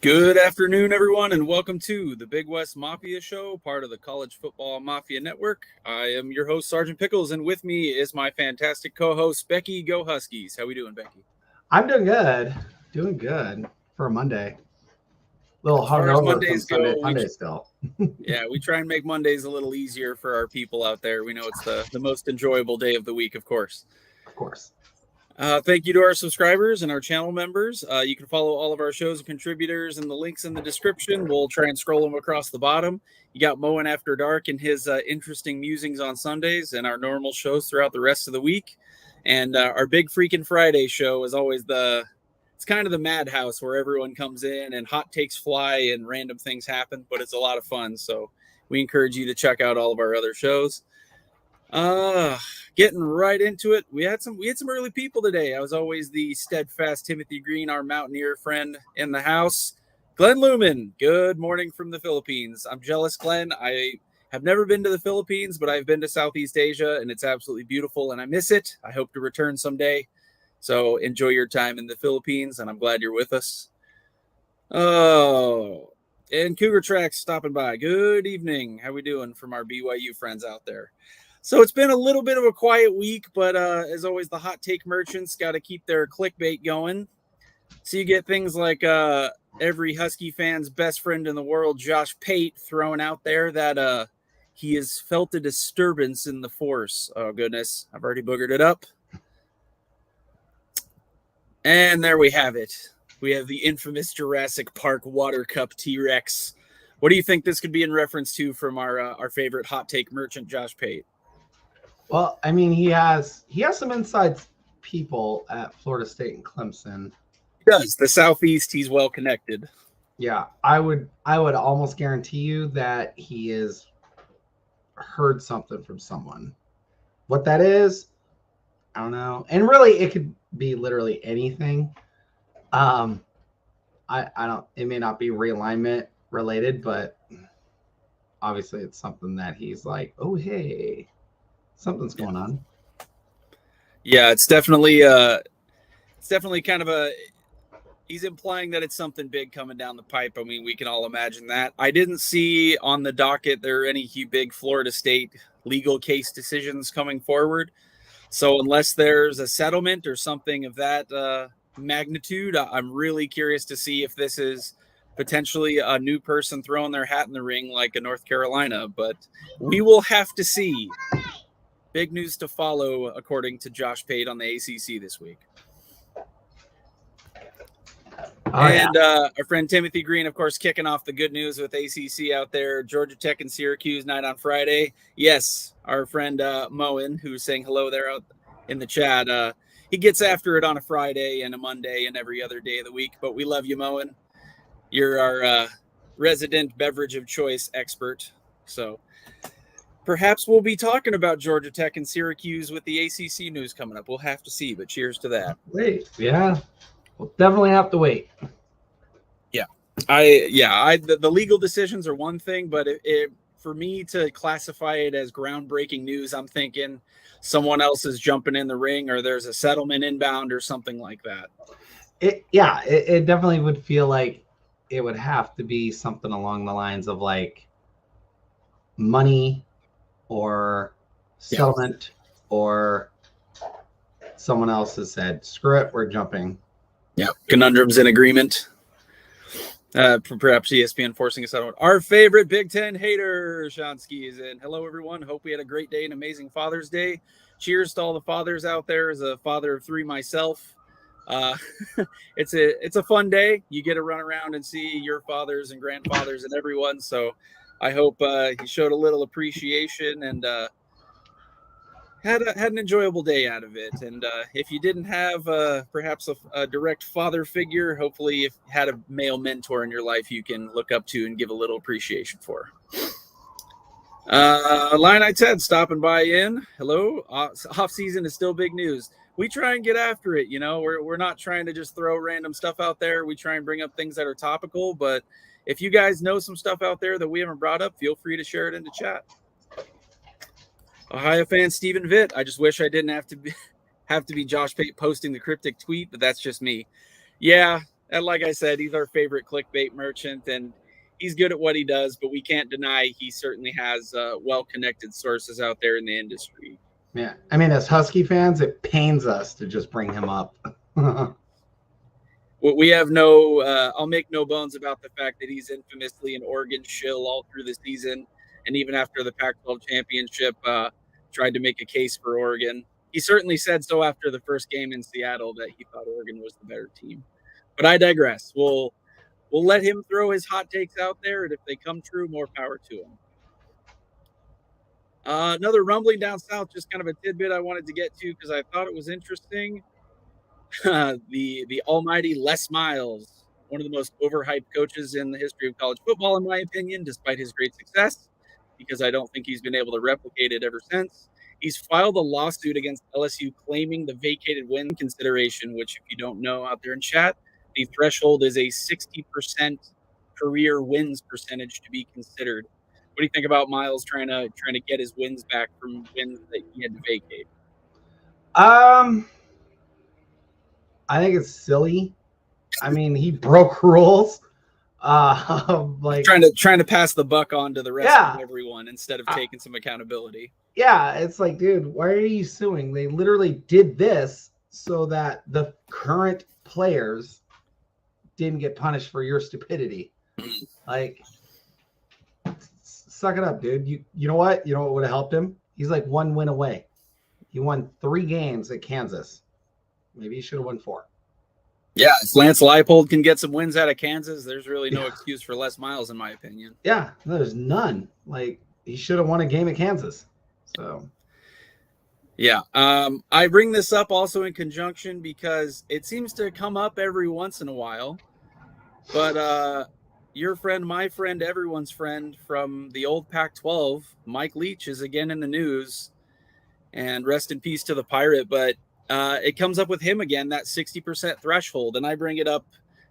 Good afternoon, everyone, and welcome to the Big West Mafia Show, part of the College Football Mafia Network. I am your host, Sergeant Pickles, and with me is my fantastic co-host, Becky. Go Huskies. How we doing, Becky? I'm doing good. Doing good for a Monday. A little As far as hungover Mondays from go, Sunday still. we try and make Mondays a little easier for our people out there. We know it's the most enjoyable day of the week, of course. Of course. Thank you to our subscribers and our channel members. You can follow all of our shows and contributors in the links in the description. We'll try and scroll them across the bottom. You got Moen After Dark and his interesting musings on Sundays and our normal shows throughout the rest of the week. And our Big Freaking Friday show is always it's kind of the madhouse where everyone comes in and hot takes fly and random things happen, but it's a lot of fun. So we encourage you to check out all of our other shows. Getting right into it. We had some early people today. I was always the steadfast Timothy Green, our mountaineer friend in the house. Glenn Lumen, good morning from the Philippines. I'm jealous, Glenn. I have never been to the Philippines, but I've been to Southeast Asia, and it's absolutely beautiful, and I miss it. I hope to return someday. So enjoy your time in the Philippines, and I'm glad you're with us. Oh, and Cougar Tracks stopping by. Good evening. How we doing from our BYU friends out there? So it's been a little bit of a quiet week, but as always, the hot take merchants got to keep their clickbait going. So you get things like every Husky fan's best friend in the world, Josh Pate, throwing out there that he has felt a disturbance in the force. Oh, goodness. I've already boogered it up. And there we have it. We have the infamous Jurassic Park water cup T-Rex. What do you think this could be in reference to from our favorite hot take merchant, Josh Pate? Well, I mean, he has some inside people at Florida State and Clemson. He does. The Southeast, he's well connected. Yeah, I would almost guarantee you that he has heard something from someone. What that is, I don't know. And really, it could be literally anything. I don't. It may not be realignment related, but obviously, it's something that he's like, oh hey. Something's going on. Yeah, it's definitely kind of he's implying that it's something big coming down the pipe. I mean, we can all imagine that. I didn't see on the docket there are any big Florida State legal case decisions coming forward. So unless there's a settlement or something of that magnitude, I'm really curious to see if this is potentially a new person throwing their hat in the ring like a North Carolina, but we will have to see. Big news to follow, according to Josh Pate on the ACC this week. Our friend Timothy Green, of course, kicking off the good news with ACC out there. Georgia Tech and Syracuse night on Friday. Yes, our friend Moen, who's saying hello there out in the chat, he gets after it on a Friday and a Monday and every other day of the week. But we love you, Moen. You're our resident beverage of choice expert. So perhaps we'll be talking about Georgia Tech and Syracuse with the ACC news coming up. We'll have to see, but cheers to that. Yeah. We'll definitely have to wait. Yeah. The legal decisions are one thing, but for me to classify it as groundbreaking news, I'm thinking someone else is jumping in the ring or there's a settlement inbound or something like that. It definitely would feel like it would have to be something along the lines of like money or settlement, or someone else has said, screw it, we're jumping. Yeah, conundrums in agreement. Perhaps ESPN forcing a settlement. Our favorite Big Ten hater, Shansky, is in. Hello, everyone. Hope we had a great day and amazing Father's Day. Cheers to all the fathers out there. As a father of 3 myself, it's a fun day. You get to run around and see your fathers and grandfathers and everyone. So I hope he showed a little appreciation and had an enjoyable day out of it. And if you didn't have perhaps a direct father figure, hopefully if you had a male mentor in your life you can look up to and give a little appreciation for. Illini Ted stopping by in. Hello. Off season is still big news. We try and get after it. You know, we're not trying to just throw random stuff out there. We try and bring up things that are topical, but if you guys know some stuff out there that we haven't brought up, feel free to share it in the chat. Ohio fan Stephen Vitt. I just wish I didn't have to be Josh Pate posting the cryptic tweet, but that's just me. Yeah, And like I said, he's our favorite clickbait merchant, and he's good at what he does, but we can't deny he certainly has well-connected sources out there in the industry. Yeah, I mean, as Husky fans, it pains us to just bring him up. We have no, I'll make no bones about the fact that he's infamously an Oregon shill all through the season. And even after the Pac-12 championship, tried to make a case for Oregon. He certainly said so after the first game in Seattle that he thought Oregon was the better team. But I digress. We'll let him throw his hot takes out there, and if they come true, more power to him. Another rumbling down south, just kind of a tidbit I wanted to get to because I thought it was interesting. The almighty Les Miles, one of the most overhyped coaches in the history of college football, in my opinion, despite his great success, because I don't think he's been able to replicate it ever since. He's filed a lawsuit against LSU claiming the vacated win consideration, which, if you don't know out there in chat, the threshold is a 60% career wins percentage to be considered. What do you think about Miles trying to get his wins back from wins that he had to vacate? I think it's silly. I mean, he broke rules. Like trying to pass the buck on to the rest of everyone instead of taking some accountability. Yeah, it's like, dude, why are you suing? They literally did this so that the current players didn't get punished for your stupidity. Like, suck it up, dude. You know what? You know what would have helped him? He's like 1 win away. He won 3 games at Kansas. Maybe he should have won 4. Yeah, if Lance Leipold can get some wins out of Kansas, there's really no excuse for Les Miles, in my opinion. Yeah, there's none. Like, he should have won a game at Kansas. So, yeah, I bring this up also in conjunction because it seems to come up every once in a while. But your friend, my friend, everyone's friend from the old Pac-12, Mike Leach, is again in the news. And rest in peace to the Pirate, but it comes up with him again, that 60% threshold. And I bring it up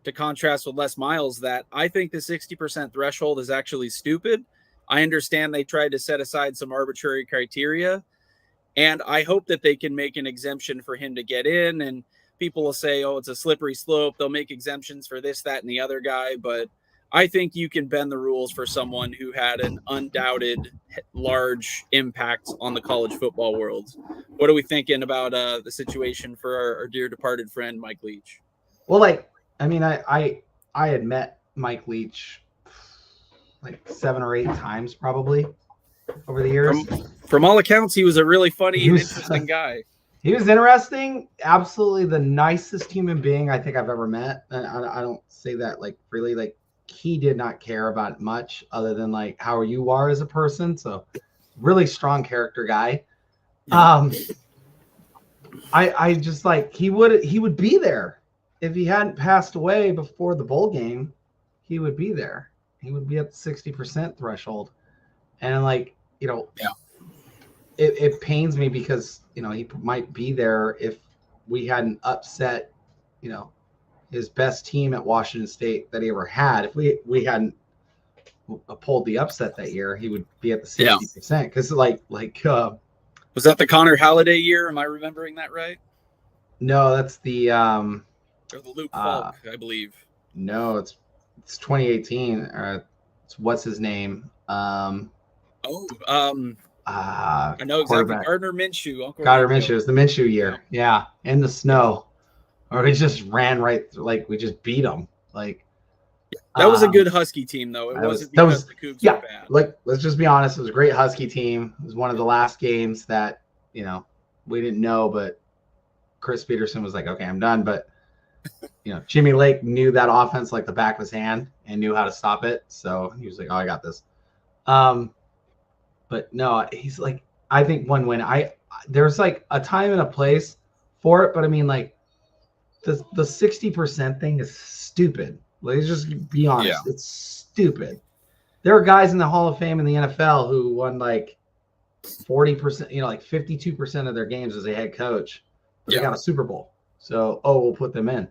to contrast with Les Miles that I think the 60% threshold is actually stupid. I understand they tried to set aside some arbitrary criteria, and I hope that they can make an exemption for him to get in. And people will say, oh, it's a slippery slope. They'll make exemptions for this, that, and the other guy. But I think you can bend the rules for someone who had an undoubted large impact on the college football world. What are we thinking about the situation for our dear departed friend, Mike Leach? Well, like, I mean, I had met Mike Leach like 7 or 8 times probably over the years. From all accounts, he was a really funny and interesting guy. He was interesting. Absolutely the nicest human being I think I've ever met. And I don't say that like freely. Like, he did not care about much other than like how you are as a person. So really strong character guy. I just like, he would be there if he hadn't passed away before the bowl game. He would be there. He would be at the 60% threshold. And like, you know, it pains me because, you know, he might be there if we hadn't upset, you know, his best team at Washington State that he ever had. If we hadn't pulled the upset that year, he would be at the 60%. Because like was that the Connor Halliday year? Am I remembering that right? No, that's the or the Luke Falk, I believe. No, it's 2018. It's what's his name? I know exactly. Gardner Minshew. Gardner Minshew. It's the Minshew year. Yeah, in the snow. Or we just ran right through, like we just beat them. Like, that was a good Husky team, though. It wasn't because the Cougs were bad. Like, let's just be honest. It was a great Husky team. It was one of the last games that, you know, we didn't know, but Chris Peterson was like, okay, I'm done. But, you know, Jimmy Lake knew that offense like the back of his hand and knew how to stop it. So he was like, oh, I got this. But no, he's like, I think 1 win. There's like a time and a place for it, but I mean, like, the 60% thing is stupid. Let's just be honest. Yeah. It's stupid. There are guys in the Hall of Fame in the NFL who won like 40%, you know, like 52% of their games as a head coach. But they got a Super Bowl. So, we'll put them in.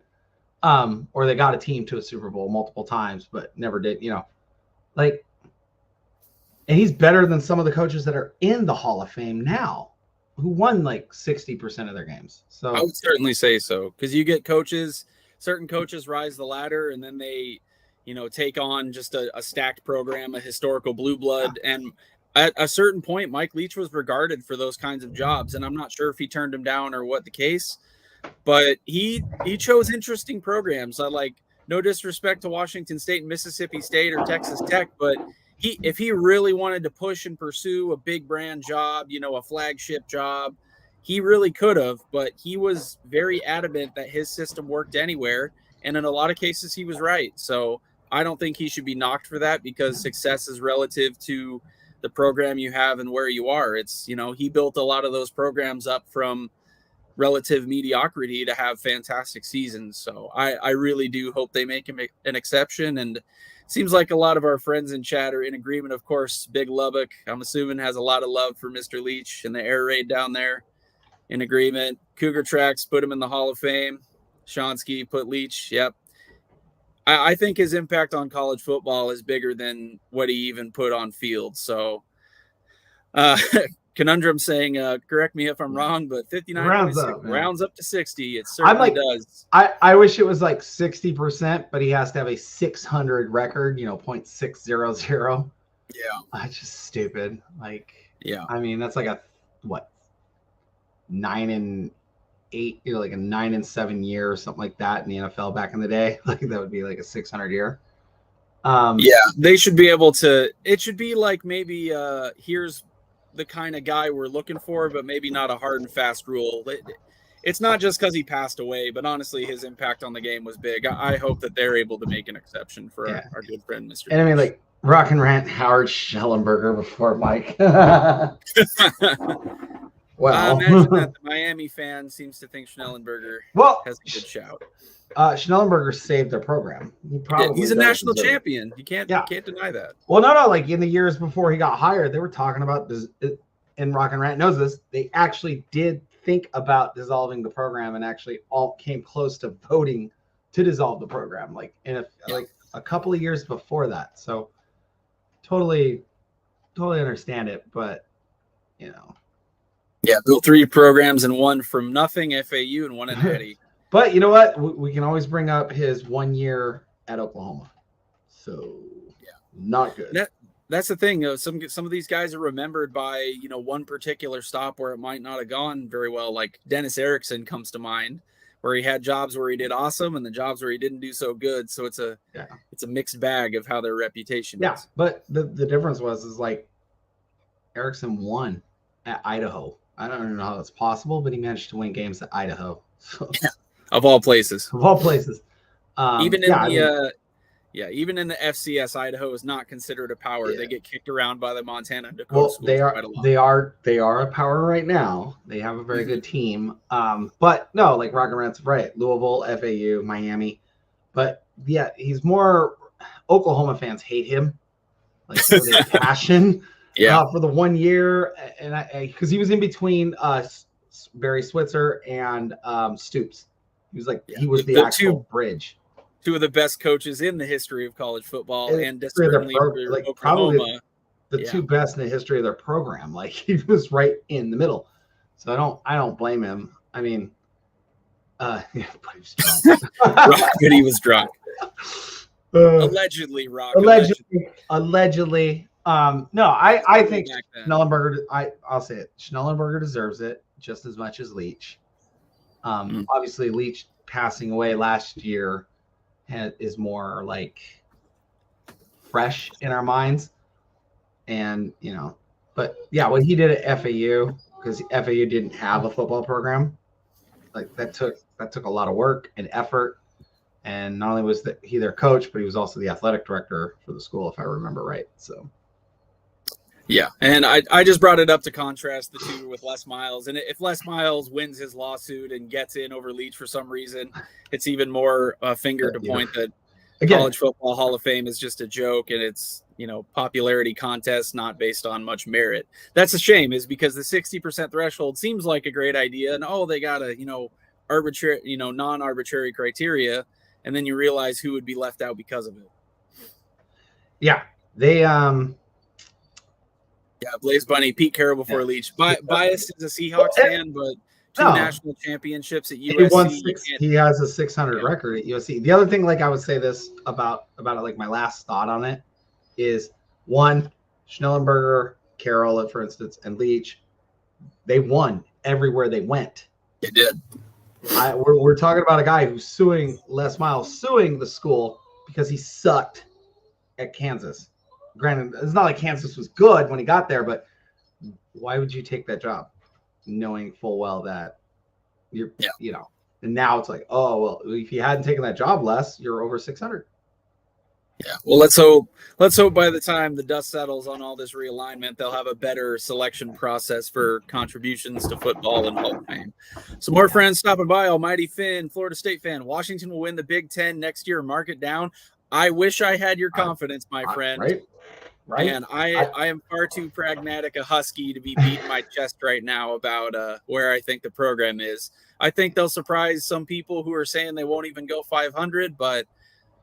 Or they got a team to a Super Bowl multiple times, but never did, you know. Like, and he's better than some of the coaches that are in the Hall of Fame now, who won like 60% of their games. So I would certainly say so, because you get coaches certain coaches rise the ladder and then they, take on just a stacked program, a historical blue blood. And at a certain point, Mike Leach was regarded for those kinds of jobs. And I'm not sure if he turned him down or what the case, but he chose interesting programs. I like, no disrespect to Washington State and Mississippi State or Texas Tech, but if he really wanted to push and pursue a big brand job, a flagship job, he really could have, but he was very adamant that his system worked anywhere. And in a lot of cases, he was right. So I don't think he should be knocked for that, because success is relative to the program you have and where you are. It's, he built a lot of those programs up from relative mediocrity to have fantastic seasons. So I really do hope they make him an exception. And it seems like a lot of our friends in chat are in agreement. Of course, Big Lubbock, I'm assuming, has a lot of love for Mr. Leach and the air raid down there. In agreement. Cougar Tracks put him in the Hall of Fame. Shonsky put Leach. Yep. I think his impact on college football is bigger than what he even put on field. So Conundrum saying, correct me if I'm wrong, but 59 rounds up to 60. It certainly does. I wish it was like 60%, but he has to have a 600 record, 0.600. Yeah. That's just stupid. Like, yeah. I mean, that's like a, 9-8, like a 9-7 year or something like that in the NFL back in the day. Like that would be like a 600 year. Yeah, they should be able to. It should be like maybe here's the kind of guy we're looking for, but maybe not a hard and fast rule. It's not just because he passed away, but honestly, his impact on the game was big. I hope that they're able to make an exception for our good friend, Mr. And I mean, like Rock and Rant, Howard Schnellenberger before Mike. Well, I imagine that the Miami fan seems to think Schnellenberger has a good shout. Schnellenberger saved their program. He's a national champion. You can't deny that. Well, no. Like in the years before he got hired, they were talking about this. And Rock and Rant knows this. They actually did think about dissolving the program, and actually all came close to voting to dissolve the program. Like like a couple of years before that. So totally understand it, but Yeah, built 3 programs and one from nothing, FAU, and one in Eddie. But you know what? We can always bring up his 1 year at Oklahoma. So not good. That's the thing. Some of these guys are remembered by one particular stop where it might not have gone very well. Like Dennis Erickson comes to mind, where he had jobs where he did awesome and the jobs where he didn't do so good. So it's a mixed bag of how their reputation is. But the difference is like Erickson won at Idaho. I don't even know how that's possible, but he managed to win games at Idaho. So, of all places. Even in the FCS, Idaho is not considered a power. They get kicked around by the Montana and Dakota schools quite a lot. They are a power right now. They have a very good team. But no, like Rock and Rant's right. Louisville, FAU, Miami. But yeah, he's more Oklahoma fans hate him. Like with a passion. For the 1 year, and because he was in between Barry Switzer and Stoops. He was like he was the actual bridge. 2 of the best coaches in the history of college football, and certainly Oklahoma. Probably the 2 best in the history of their program. Like he was right in the middle. So I don't blame him. I mean, but he was drunk. But he was drunk. Allegedly, Rock. Allegedly. No, I think Schnellenberger. I'll say it. Schnellenberger deserves it just as much as Leach. Obviously, Leach passing away last year is more like fresh in our minds, and but yeah, what he did at FAU, because FAU didn't have a football program, like that took a lot of work and effort. And not only was he their coach, but he was also the athletic director for the school, if I remember right. So. Yeah, and I just brought it up to contrast the 2 with Les Miles. And if Les Miles wins his lawsuit and gets in over Leach for some reason, it's even more a finger to point that College Football Hall of Fame is just a joke, and it's popularity contest not based on much merit. That's a shame, is because the 60% threshold seems like a great idea, and they got a arbitrary non-arbitrary criteria, and then you realize who would be left out because of it. Yeah, they Blaze Bunny, Pete Carroll before Leach. Biased as a Seahawks fan, but two No. national championships at He won USC. he has a 600 record at USC. The other thing, like I would say this about it, like my last thought on it is one, Schnellenberger, Carroll, for instance, and Leach, they won everywhere they went. They did. We're talking about a guy who's suing Les Miles, suing the school because he sucked at Kansas. Granted, it's not like Kansas was good when he got there, but why would you take that job knowing full well that you're, you know, and now it's like, oh, well, if you hadn't taken that job, Les, you're over 600. Yeah. Well, let's hope by the time the dust settles on all this realignment, they'll have a better selection process for contributions to football and Hall of Fame. Some more friends stopping by. Almighty Finn, Florida State fan. Washington will win the Big Ten next year. Mark it down. I wish I had your confidence, my friend. Right. And I am far too pragmatic a Husky to be beating my chest right now about where I think the program is. I think they'll surprise some people who are saying they won't even go 500, but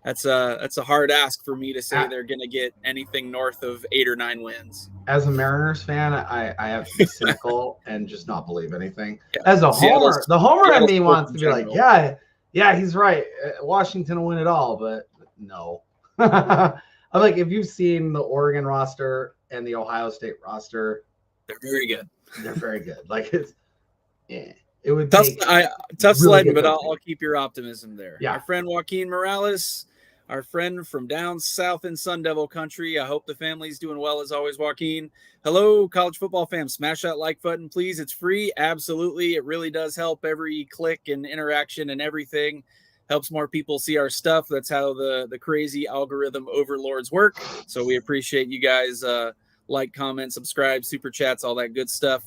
that's a hard ask for me to say they're going to get anything north of 8 or 9 wins. As a Mariners fan, I have to be cynical and just not believe anything. Yeah. As a homer, the homer in me wants to be like, yeah, he's right. Washington will win it all, but no. I'm like, if you've seen the Oregon roster and the Ohio State roster, they're very good. They're very good. Like it would tough really sledding, but I'll keep your optimism there. Yeah. Our friend Joaquin Morales, our friend from down south in Sun Devil country. I hope the family's doing well as always, Joaquin. Hello, college football fam. Smash that like button, please. It's free. Absolutely. It really does help. Every click and interaction and everything helps more people see our stuff. That's how the crazy algorithm overlords work. So we appreciate you guys like, comment, subscribe, super chats, all that good stuff.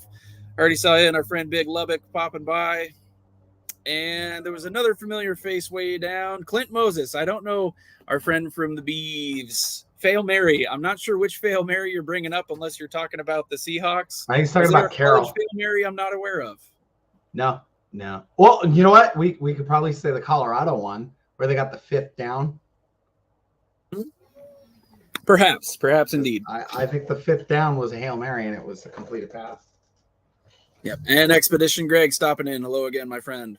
I already saw our friend Big Lubbock popping by. And there was another familiar face way down. Clint Moses. I don't know our friend from the Beavs. Fail Mary. I'm not sure which Fail Mary you're bringing up unless you're talking about the Seahawks. I think he's talking about Carroll. Fail Mary I'm not aware of. No. Well, you know what? We could probably say the Colorado one where they got the 5th down. Perhaps indeed. I think the 5th down was a Hail Mary and it was a completed pass. Yep. And Expedition Greg stopping in. Hello again, my friend.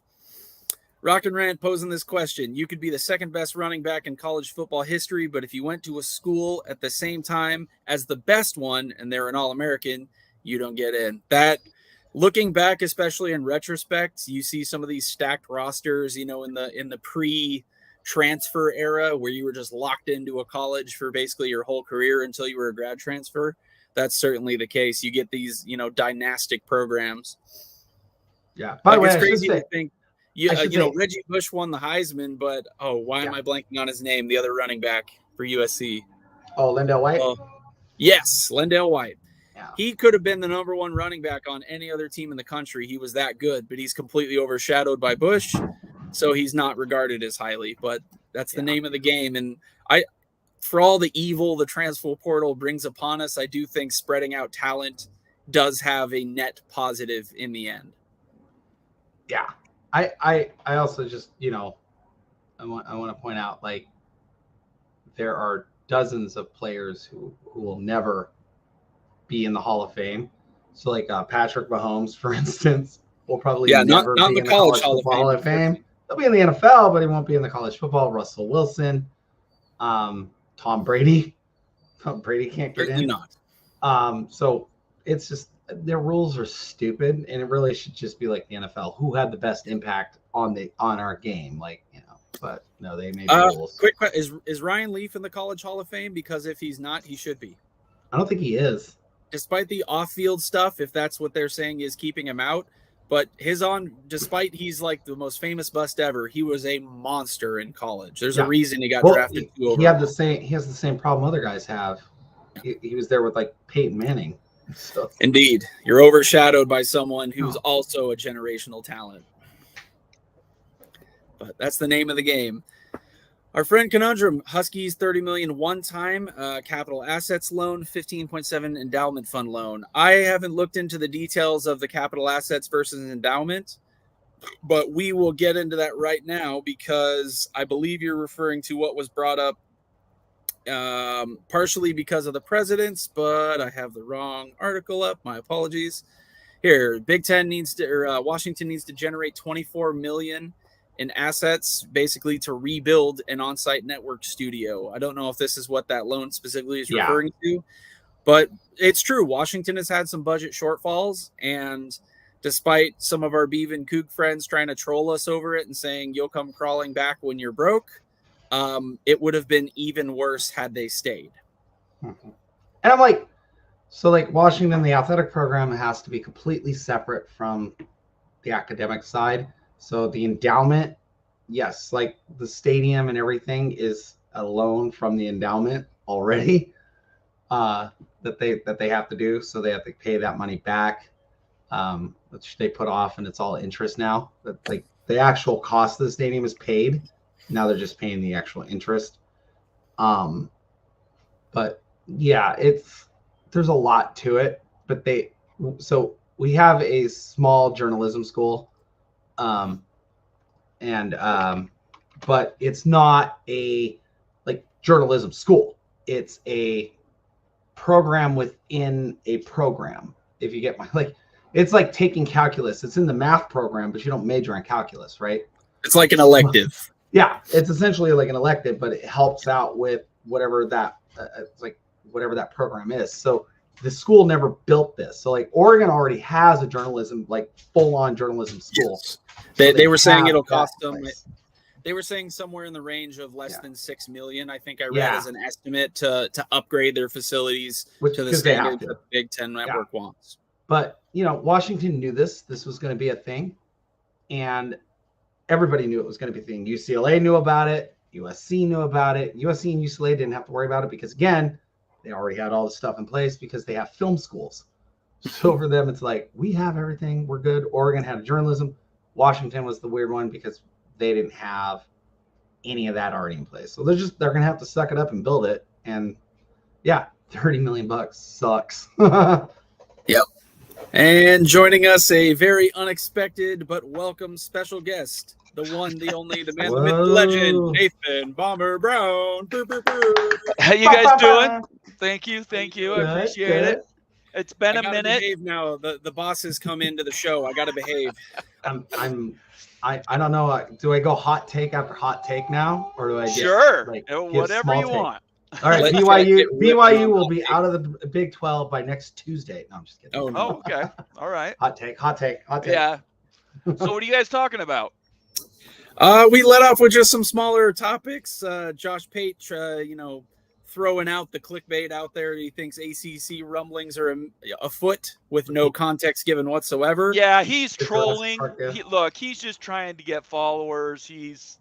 Rock and Rant posing this question. You could be the second best running back in college football history, but if you went to a school at the same time as the best one and they're an All-American, you don't get in. That, looking back, especially in retrospect, you see some of these stacked rosters, in the pre-transfer era where you were just locked into a college for basically your whole career until you were a grad transfer. That's certainly the case. You get these, dynastic programs. Yeah. By the way, it's crazy to think. Reggie Bush won the Heisman, but why am I blanking on his name? The other running back for USC. Oh, Lendale White? Yes, Lendale White. Yeah. He could have been the number 1 running back on any other team in the country. He was that good, but he's completely overshadowed by Bush, so he's not regarded as highly. But that's the name of the game. And for all the evil the transfer portal brings upon us, I do think spreading out talent does have a net positive in the end. Yeah. I also just, I want to point out, like, there are dozens of players who will never be in the Hall of Fame. So, like, Patrick Mahomes, for instance, will probably never be in the college football Hall of Fame. He'll be in the NFL, but he won't be in the college football. Russell Wilson, Tom Brady. Tom Brady can't get in. Not. So it's just, their rules are stupid, and it really should just be like the NFL. Who had the best impact on our game? But no, they made rules. Quick question: Is Ryan Leaf in the College Hall of Fame? Because if he's not, he should be. I don't think he is. Despite the off-field stuff, if that's what they're saying is keeping him out, but despite he's like the most famous bust ever, he was a monster in college. There's a reason he got drafted. He has the same problem other guys have. He was there with like Peyton Manning. Stuff. Indeed. You're overshadowed by someone who's also a generational talent. But that's the name of the game. Our friend Conundrum, Huskies $30 million one-time capital assets loan, 15.7 endowment fund loan. I haven't looked into the details of the capital assets versus endowment, but we will get into that right now because I believe you're referring to what was brought up partially because of the presidents, but I have the wrong article up. My apologies. here, Big Ten needs to, or Washington needs to generate 24 million in assets, basically to rebuild an on-site network studio. I don't know if this is what that loan specifically is referring to, but it's true. Washington has had some budget shortfalls, and despite some of our Beav and Kook friends trying to troll us over it and saying you'll come crawling back when you're broke, it would have been even worse had they stayed. Mm-hmm. And I'm like, so like Washington, the athletic program has to be completely separate from the academic side. So the endowment, yes, like the stadium and everything is a loan from the endowment already that they have to do. So they have to pay that money back, which they put off, and it's all interest now. But like the actual cost of the stadium is paid. Now they're just paying the actual interest. But yeah, there's a lot to it. But we have a small journalism school, but it's not a like journalism school. It's a program within a program. If you get my it's like taking calculus. It's in the math program, but you don't major in calculus, right? It's like an elective. Yeah, it's essentially like an elective, but it helps out with whatever that whatever that program is. So the school never built this. So like Oregon already has a journalism, like full-on journalism school. Yes. They were saying it'll cost them. They were saying somewhere in the range of less than $6 million. I think I read as an estimate to upgrade their facilities to the standard that the Big Ten network wants. But Washington knew this was going to be a thing, and everybody knew it was going to be a thing. UCLA knew about it. USC knew about it. USC and UCLA didn't have to worry about it because, again, they already had all the stuff in place because they have film schools. So for them, it's like, we have everything. We're good. Oregon had journalism. Washington was the weird one because they didn't have any of that already in place. So they're going to have to suck it up and build it. And yeah, $30 million sucks. Yep. And joining us, a very unexpected but welcome special guest, the one, the only, the man, the myth, the legend, Nathan Bomber Brown. How you guys doing? Thank you. I appreciate it. It's been a minute. Behave now. The boss has come into the show. I gotta behave. I don't know. Do I go hot take after hot take now, or do I whatever you want? All right, BYU will be out of the Big 12 by next Tuesday. No, I'm just kidding. Oh, okay. All right. Hot take. Yeah. So what are you guys talking about? We let off with just some smaller topics. Josh Pate, throwing out the clickbait out there. He thinks ACC rumblings are afoot with no context given whatsoever. Yeah, he's trolling. He's just trying to get followers. He's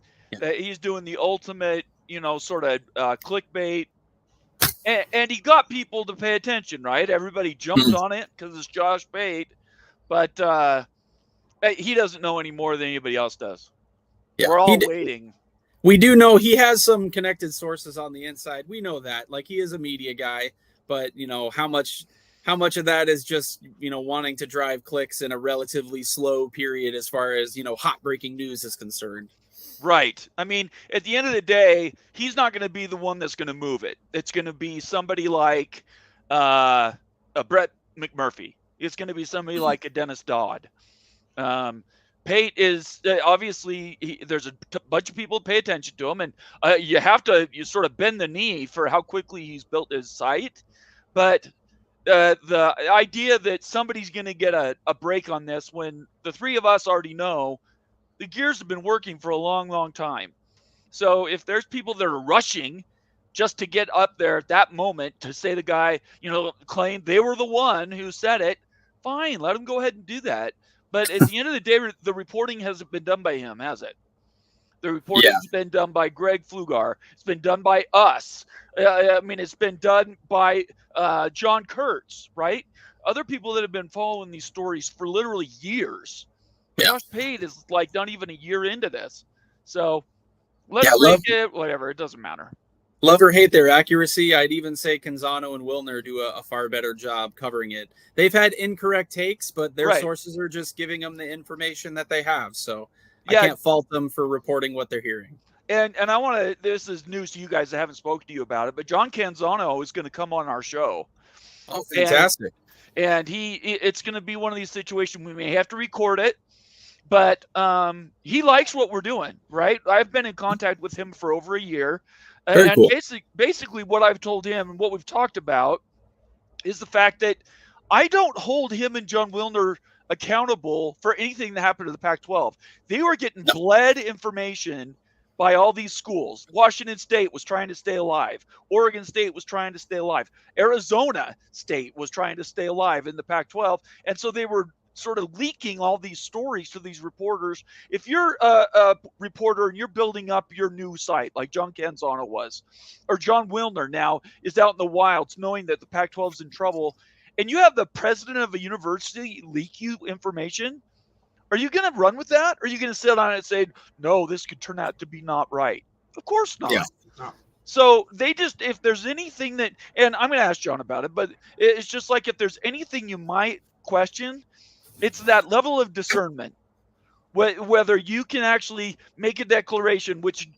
doing the ultimate, sort of clickbait. And he got people to pay attention, right? Everybody jumped on it because it's Josh Pate. But he doesn't know any more than anybody else does. Yeah, we're all waiting. We do know he has some connected sources on the inside. We know that. Like, he is a media guy, but how much of that is just, wanting to drive clicks in a relatively slow period as far as, hot breaking news is concerned. Right. I mean, at the end of the day, he's not going to be the one that's going to move it. It's going to be somebody like a Brett McMurphy. It's going to be somebody like a Dennis Dodd. Pate is obviously there's a bunch of people pay attention to him, and you sort of bend the knee for how quickly he's built his site. But the idea that somebody's going to get a break on this when the three of us already know the gears have been working for a long, long time. So if there's people that are rushing just to get up there at that moment to say the guy, claimed they were the one who said it, fine, let him go ahead and do that. But at the end of the day, the reporting hasn't been done by him, has it? The reporting has been done by Greg Flugar. It's been done by us. It's been done by John Kurtz, right? Other people that have been following these stories for literally years. Josh Pate is like not even a year into this. So let's make it whatever. It doesn't matter. Love or hate their accuracy. I'd even say Canzano and Wilner do a far better job covering it. They've had incorrect takes, but their sources are just giving them the information that they have. So I can't fault them for reporting what they're hearing. And I want to, this is news to you guys. I haven't spoken to you about it, but John Canzano is going to come on our show. Oh, fantastic. And it's going to be one of these situations we may have to record it, but he likes what we're doing, right? I've been in contact with him for over a year. Very cool. Basically what I've told him and what we've talked about is the fact that I don't hold him and John Wilner accountable for anything that happened to the Pac-12. They were getting bled information by all these schools. Washington State was trying to stay alive. Oregon State was trying to stay alive. Arizona State was trying to stay alive in the Pac-12. And so they were sort of leaking all these stories to these reporters. If you're a reporter and you're building up your news site like John Canzano was, or John Wilner now is out in the wilds knowing that the Pac-12 is in trouble, and you have the president of a university leak you information, are you going to run with that? Or are you going to sit on it and say, no, this could turn out to be not right? Of course not. Yeah. So they just, if there's anything that, and I'm going to ask John about it, but it's just like if there's anything you might question, it's that level of discernment, whether you can actually make a declaration, which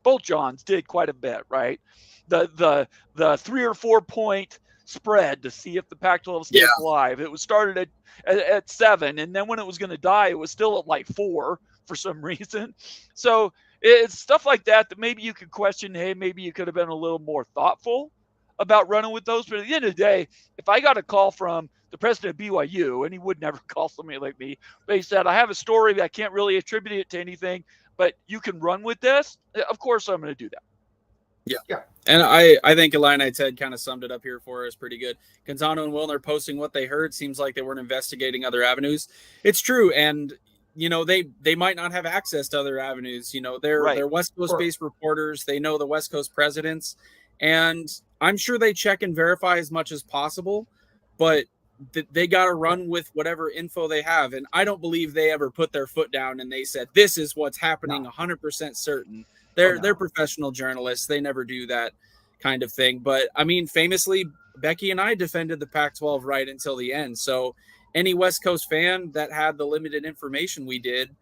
both Johns did quite a bit, right? The 3 or 4 point spread to see if the Pac-12 stays alive. It was started at 7, and then when it was going to die, it was still at like 4 for some reason. So it's stuff like that maybe you could question. Hey, maybe you could have been a little more thoughtful about running with those. But at the end of the day, if I got a call from the president of BYU, and he would never call somebody like me, but he said, I have a story that I can't really attribute it to anything, but you can run with this, of course I'm going to do that. Yeah. And I think Illini Ted kind of summed it up here for us pretty good. Canzano and Wilner posting what they heard seems like they weren't investigating other avenues. It's true. And, they might not have access to other avenues. They're West Coast-based reporters. They know the West Coast presidents. And I'm sure they check and verify as much as possible. But they got to run with whatever info they have. And I don't believe they ever put their foot down and they said, this is what's happening, 100% certain. They're professional journalists. They never do that kind of thing. But, I mean, famously, Becky and I defended the Pac-12 right until the end. So any West Coast fan that had the limited information we did,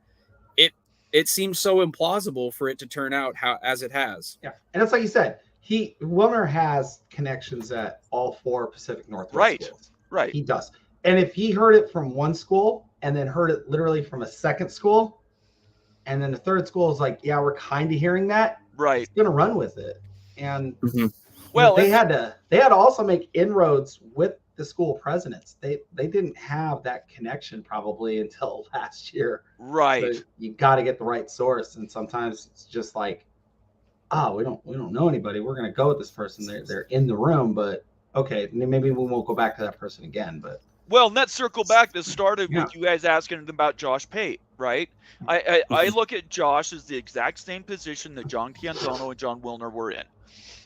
it seems so implausible for it to turn out as it has. Yeah, and it's like you said, Wilner has connections at all 4 Pacific Northwest schools. Right. He does. And if he heard it from one school and then heard it literally from a second school, and then the third school is like, yeah, we're kind of hearing that. Right. He's going to run with it. And well, they had to also make inroads with the school presidents. They didn't have that connection probably until last year. Right. So you got to get the right source. And sometimes it's just like, we don't know anybody. We're going to go with this person. They're in the room, but okay, maybe we won't go back to that person again. But let's circle back. This started with you guys asking about Josh Pate, right? I look at Josh as the exact same position that John Canzano and John Wilner were in.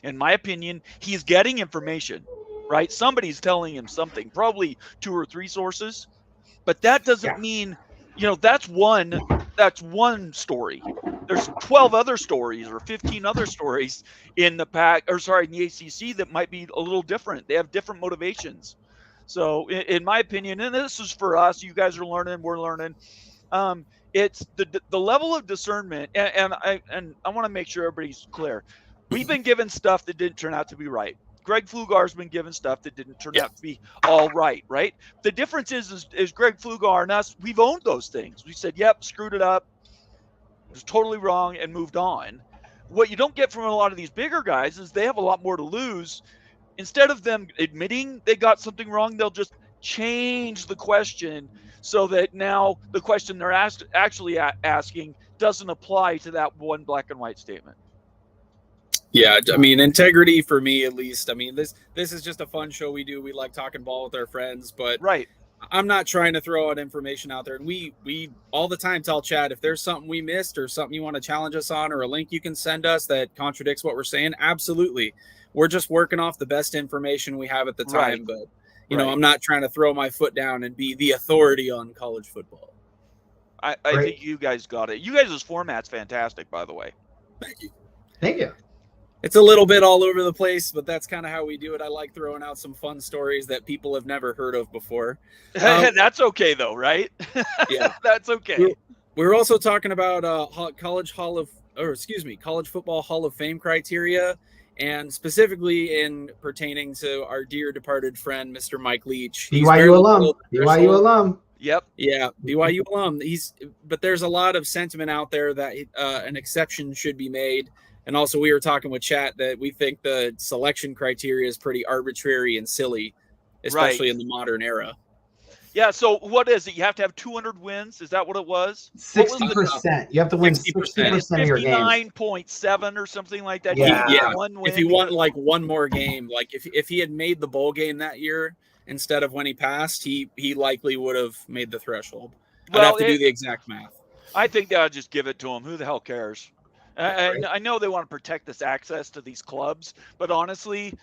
In my opinion, he's getting information, right? Somebody's telling him something, probably 2 or 3 sources, but that doesn't mean, that's one story. There's 12 other stories or 15 other stories in the ACC that might be a little different. They have different motivations. So in my opinion, and this is for us, you guys are learning, we're learning. It's the level of discernment. And I want to make sure everybody's clear. We've been given stuff that didn't turn out to be right. Greg Pflugar's been given stuff that didn't turn out to be all right. The difference is Greg Pflugar and us, we've owned those things. We said, yep, screwed it up. It was totally wrong and moved on. What you don't get from a lot of these bigger guys is they have a lot more to lose. Instead of them admitting they got something wrong, they'll just change the question so that now the question they're actually asking doesn't apply to that one black and white statement. Yeah, I mean, integrity for me, at least. I mean, this is just a fun show we do. We like talking ball with our friends, but I'm not trying to throw out information out there. And we all the time tell Chad, if there's something we missed or something you want to challenge us on or a link you can send us that contradicts what we're saying, absolutely. We're just working off the best information we have at the time. But, you know, I'm not trying to throw my foot down and be the authority on college football. I think you guys got it. You guys' format's fantastic, by the way. Thank you. Thank you. It's a little bit all over the place, but that's kind of how we do it. I like throwing out some fun stories that people have never heard of before. That's okay, though, right? Yeah, that's okay. We're also talking about college football Hall of Fame criteria, and specifically in pertaining to our dear departed friend, Mr. Mike Leach. BYU alum. BYU alum. Yep. Yeah, BYU alum. But there's a lot of sentiment out there that an exception should be made. And also, we were talking with chat that we think the selection criteria is pretty arbitrary and silly, especially in the modern era. Yeah. So what is it? You have to have 200 wins. Is that what it was? 60%. You have to win 60% of your games. 59.7 or something like that. Yeah. One win if you want like one more game, like if he had made the bowl game that year instead of when he passed, he likely would have made the threshold. I'd have to do the exact math. I think they'll just give it to him. Who the hell cares? I know they want to protect this access to these clubs, but honestly,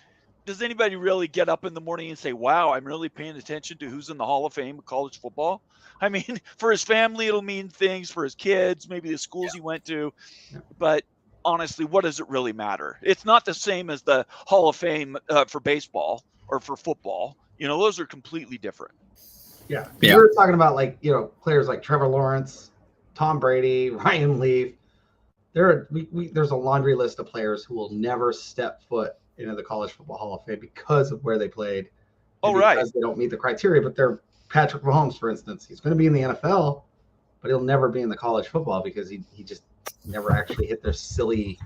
does anybody really get up in the morning and say, wow, I'm really paying attention to who's in the Hall of Fame of college football? I mean, for his family, it'll mean things. For his kids, maybe the schools he went to. But honestly, what does it really matter? It's not the same as the Hall of Fame for baseball or for football. Those are completely different. Yeah. We were talking about players like Trevor Lawrence, Tom Brady, Ryan Leaf. There's a laundry list of players who will never step foot into the College Football Hall of Fame because of where they played. Because they don't meet the criteria. But they're Patrick Mahomes, for instance. He's going to be in the NFL, but he'll never be in the college football because he just never actually hit their silly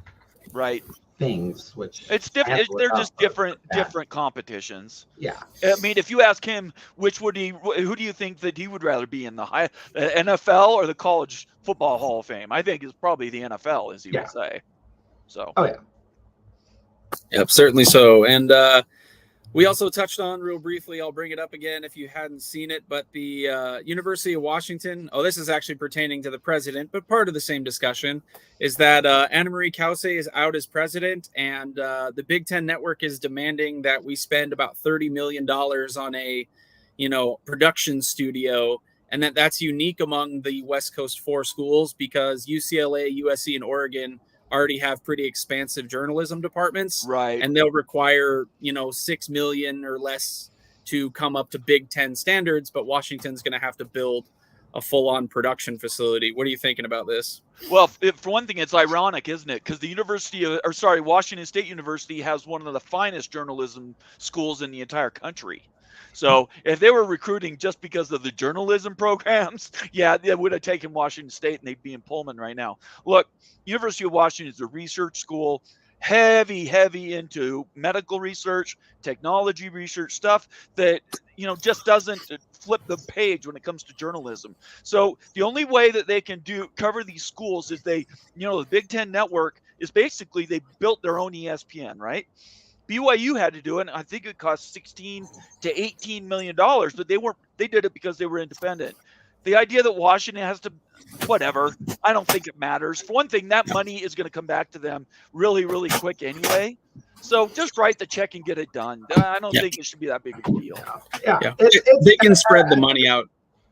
things. Which it's different. They're just different competitions. Yeah. I mean, if you ask him, who do you think that he would rather be in, the NFL or the College Football Hall of Fame? I think it's probably the NFL, as he would say. So. Oh yeah. Yep, certainly so. And we also touched on real briefly, I'll bring it up again if you hadn't seen it, but the University of Washington, this is actually pertaining to the president, but part of the same discussion, is that Anna Marie Cauce is out as president, and the Big Ten Network is demanding that we spend about $30 million on a, production studio, and that's unique among the West Coast 4 schools because UCLA, USC, and Oregon already have pretty expansive journalism departments, and they'll require $6 million or less to come up to Big Ten standards, but Washington's going to have to build a full-on production facility. What are you thinking about this? Well, for one thing, it's ironic, isn't it? Because Washington State University has one of the finest journalism schools in the entire country. So if they were recruiting just because of the journalism programs, they would have taken Washington State and they'd be in Pullman right now. Look, University of Washington is a research school, heavy into medical research, technology research, stuff that, just doesn't flip the page when it comes to journalism. So the only way that they can cover these schools is the Big Ten Network is basically they built their own ESPN, right? BYU had to do it, and I think it cost $16 to $18 million, but they did it because they were independent. The idea that Washington has to, whatever, I don't think it matters. For one thing, that money is going to come back to them really, really quick anyway. So just write the check and get it done. I don't think it should be that big of a deal. Yeah. They can spread the money out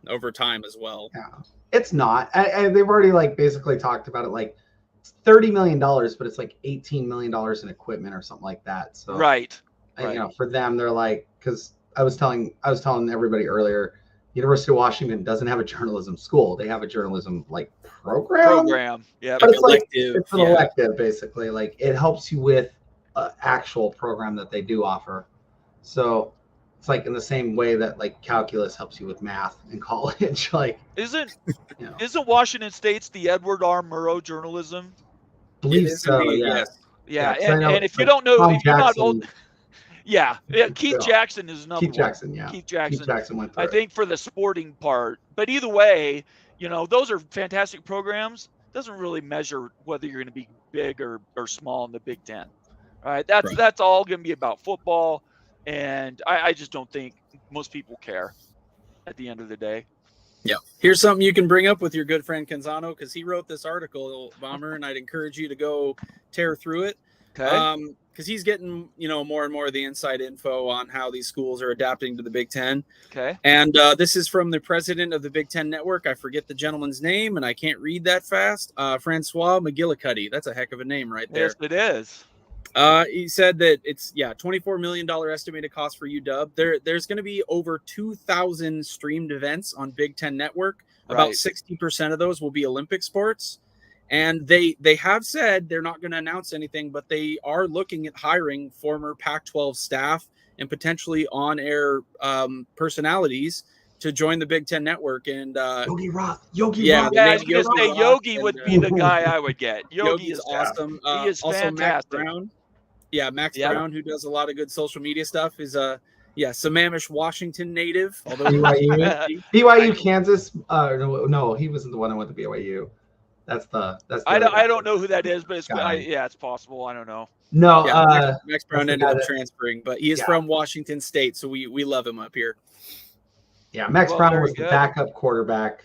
over time as well. Yeah. It's not. They've already basically talked about it $30 million, but it's $18 million in equipment or something like that. So for them, they're because I was telling everybody earlier, University of Washington doesn't have a journalism school. They have a journalism program. Yeah. But it's an elective basically. It helps you with an actual program that they do offer. So it's in the same way that calculus helps you with math in college. Isn't Washington State's the Edward R. Murrow journalism? Believe so. Yeah. And if you don't know, if you're not old, Keith Jackson is another one. Keith Jackson went through. I think for the sporting part, but either way, those are fantastic programs. Doesn't really measure whether you're going to be big or small in the Big Ten. All right, that's all going to be about football. And I just don't think most people care at the end of the day. Yeah. Here's something you can bring up with your good friend Canzano, because he wrote this article, Bomber, and I'd encourage you to go tear through it. Okay. Because he's getting, more and more of the inside info on how these schools are adapting to the Big Ten. Okay. And this is from the president of the Big Ten Network. I forget the gentleman's name, and I can't read that fast. Francois McGillicuddy. That's a heck of a name right there. Yes, it is. He said that it's $24 million estimated cost for UW. There's going to be over 2,000 streamed events on Big Ten Network. About 60% of those will be Olympic sports. And they have said they're not going to announce anything, but they are looking at hiring former Pac-12 staff and potentially on-air personalities to join the Big Ten Network. And Yogi Roth. Yeah, they I named was going to say Roth, Yogi and, would be the guy I would get. Yogi Yogi's is awesome. He is also Max fantastic. Brown. Yeah, Max Yep. Brown, who does a lot of good social media stuff, is Sammamish, Washington native. Although BYU, Kansas. No, he wasn't the one that went to BYU. That's the I don't know who that is, but it's possible. I don't know. No, Max Brown ended up transferring, but he is from Washington State, so we love him up here. Yeah, Max Brown was the backup quarterback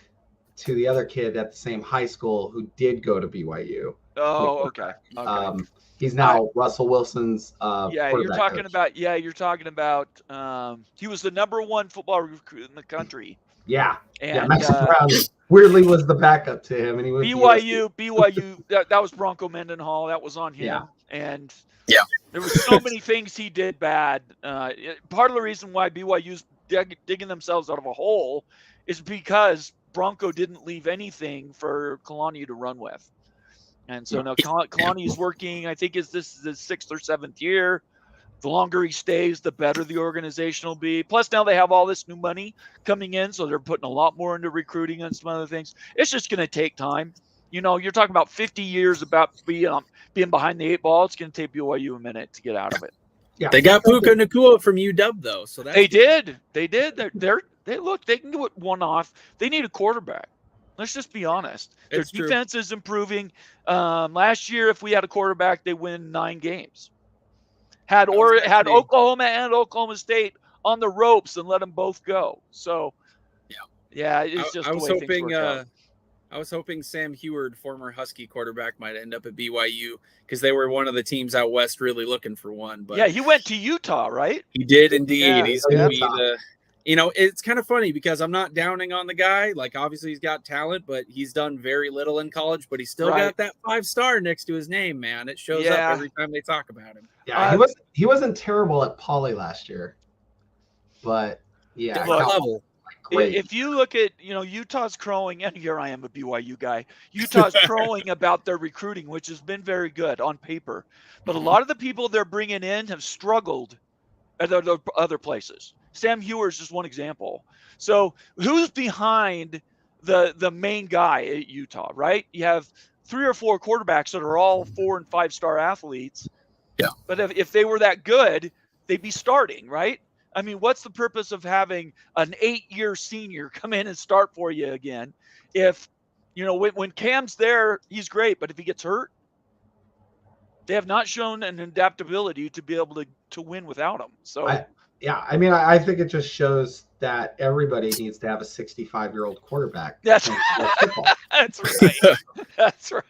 to the other kid at the same high school who did go to BYU. Oh, okay. He's now Russell Wilson's you're talking about he was the #1 football recruit in the country. Yeah. And Max Brown weirdly was the backup to him, and he was BYU. That was Bronco Mendenhall. That was on him. Yeah. And there was so many things he did bad. Part of the reason why BYU's digging themselves out of a hole is because Bronco didn't leave anything for Kalani to run with. And so now Kalani is working, I think this is his 6th or 7th year. The longer he stays, the better the organization will be. Plus, now they have all this new money coming in, so they're putting a lot more into recruiting and some other things. It's just going to take time. You're talking about 50 years about being behind the 8 ball. It's going to take BYU a minute to get out of it. Yeah, they got Puka Nacua from UW though, so they did. They can go one off. They need a quarterback. Let's just be honest. Their defense is improving. Last year, if we had a quarterback, they win 9 games. Had Oklahoma and Oklahoma State on the ropes and let them both go. So, it's just the way things work out. I was hoping Sam Heward, former Husky quarterback, might end up at BYU because they were one of the teams out west really looking for one. But he went to Utah, right? He did indeed. Yeah, he's going to be the. It's kind of funny because I'm not downing on the guy. Like, obviously, he's got talent, but he's done very little in college. But he's still got that 5-star next to his name, man. It shows up every time they talk about him. Yeah, he wasn't terrible at Poly last year, but level. Great. If you look at, Utah's crowing, and here I am a BYU guy, Utah's crowing about their recruiting, which has been very good on paper. But a lot of the people they're bringing in have struggled at other places. Sam Heward is just one example. So who's behind the main guy at Utah, right? You have 3 or 4 quarterbacks that are all 4- and 5-star athletes. Yeah. But if they were that good, they'd be starting, right? I mean, what's the purpose of having an 8-year senior come in and start for you again? If, when Cam's there, he's great, but if he gets hurt, they have not shown an adaptability to be able to win without him. So, I think it just shows that everybody needs to have a 65-year-old quarterback. That's right. That's right,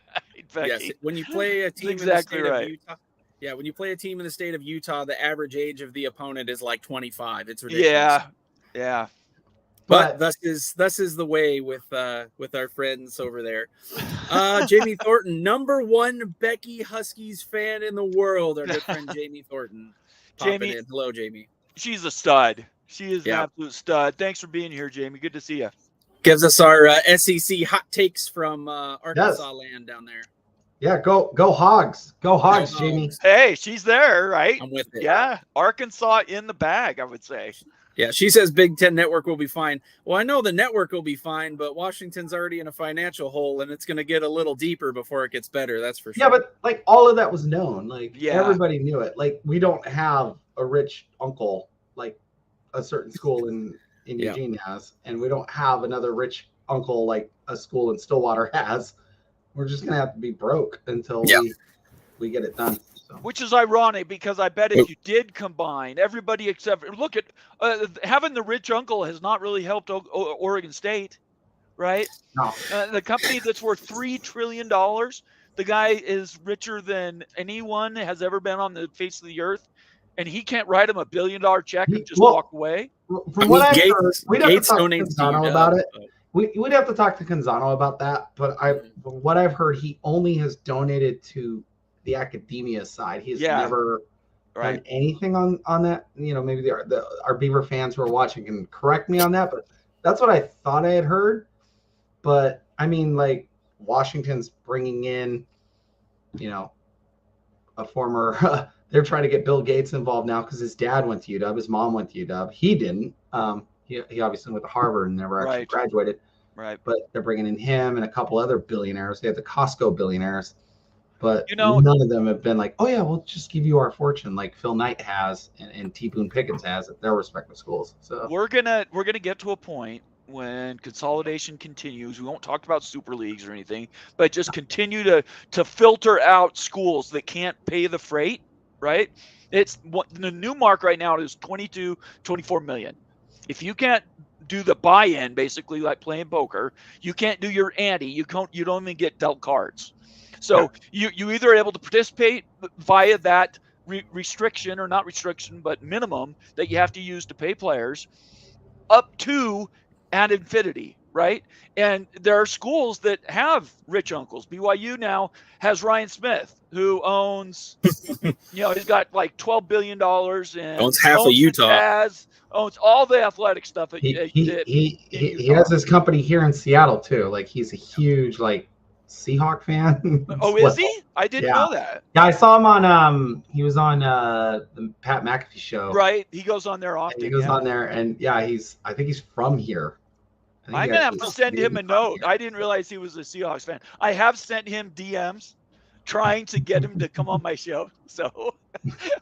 Becky. Yes, when you play a team in the state of Utah. Yeah, when you play a team in the state of Utah, the average age of the opponent is like 25. It's ridiculous. Yeah. But thus is the way with our friends over there. Jamie Thornton, #1 Becky Huskies fan in the world. Our good friend Jamie Thornton. Jamie, hello, Jamie. She's a stud. She is an absolute stud. Thanks for being here, Jamie. Good to see you. Gives us our SEC hot takes from Arkansas land down there. Yeah, go Hogs. Go Hogs, Jamie. Hey, she's there, right? I'm with it. Yeah, Arkansas in the bag, I would say. Yeah, she says Big Ten Network will be fine. Well, I know the network will be fine, but Washington's already in a financial hole, and it's going to get a little deeper before it gets better. That's for sure. Yeah, but all of that was known. Everybody knew it. We don't have a rich uncle like a certain school in Eugene has, and we don't have another rich uncle like a school in Stillwater has. We're just gonna have to be broke until we get it done. So. Which is ironic because I bet if you did combine everybody except look at having the rich uncle has not really helped Oregon State, right? No. The company that's worth $3 trillion, the guy is richer than anyone has ever been on the face of the earth, and he can't write him $1 billion check and just walk away. From what I've heard, we'd have to talk to Canzano about it. We'd have to talk to Canzano about that, but from what I've heard, he only has donated to the academia side. He's never done anything on that. Maybe our Beaver fans who are watching can correct me on that, but that's what I thought I had heard. But I mean, Washington's bringing in, a former. They're trying to get Bill Gates involved now because his dad went to UW, his mom went to UW. He didn't. He obviously went to Harvard and never actually graduated. Right. But they're bringing in him and a couple other billionaires. They have the Costco billionaires, but You know, none of them have been like, oh yeah, we'll just give you our fortune like Phil Knight has and T. Boone Pickens has at their respective schools. So we're gonna get to a point when consolidation continues. We won't talk about super leagues or anything, but just continue to filter out schools that can't pay the freight, right? It's what the new mark right now is 24 million. If you can't do the buy-in, basically like playing poker, you can't do your ante. You don't even get dealt cards. So you either are able to participate via that restriction, or not restriction, but minimum that you have to use to pay players, up to and infinity, right? And there are schools that have rich uncles. BYU now has Ryan Smith, who owns, he's got like $12 billion and owns half of Utah. Owns all the athletic stuff. He has this company here in Seattle too. Like he's a huge Seahawk fan. Oh, is he? I didn't know that. Yeah, I saw him on he was on the Pat McAfee show. Right. He goes on there often. He goes on there, and I think he's from here. I'm gonna have to send him a note. I didn't realize he was a Seahawks fan. I have sent him DMs trying to get him to come on my show. So